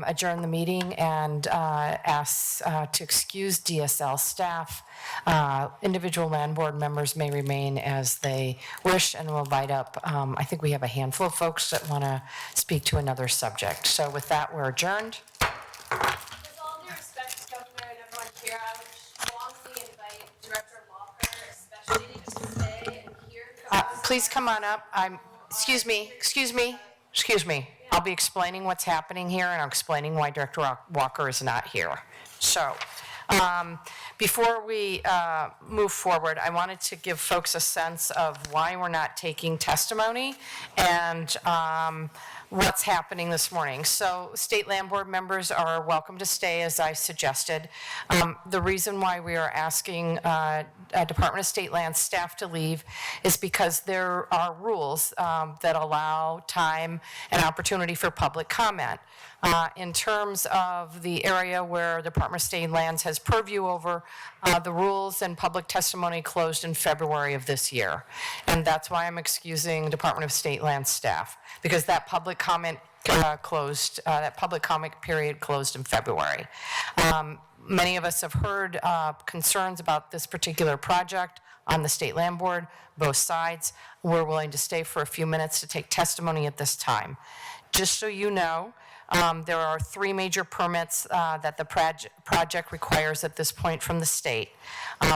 adjourn the meeting, and ask to excuse DSL staff. Individual land board members may remain as they wish, and we'll invite up, I think we have a handful of folks that want to speak to another subject. So with that, we're adjourned. With all due respect, Governor, and everyone here, I would strongly invite Director Walker, especially to stay and hear. Please come on up. Excuse me. I'll be explaining what's happening here, and I'm explaining why Director Walker is not here. So, before we move forward, I wanted to give folks a sense of why we're not taking testimony and what's happening this morning. So state land board members are welcome to stay, as I suggested. The reason why we are asking Department of State Land staff to leave is because there are rules that allow time and opportunity for public comment. In terms of the area where Department of State Lands has purview over, the rules and public testimony closed in February of this year. And that's why I'm excusing Department of State Lands staff, because that public comment that public comment period closed in February. Many of us have heard concerns about this particular project on the State Land Board, both sides. We're willing to stay for a few minutes to take testimony at this time. Just so you know, there are 3 major permits that the project requires at this point from the state.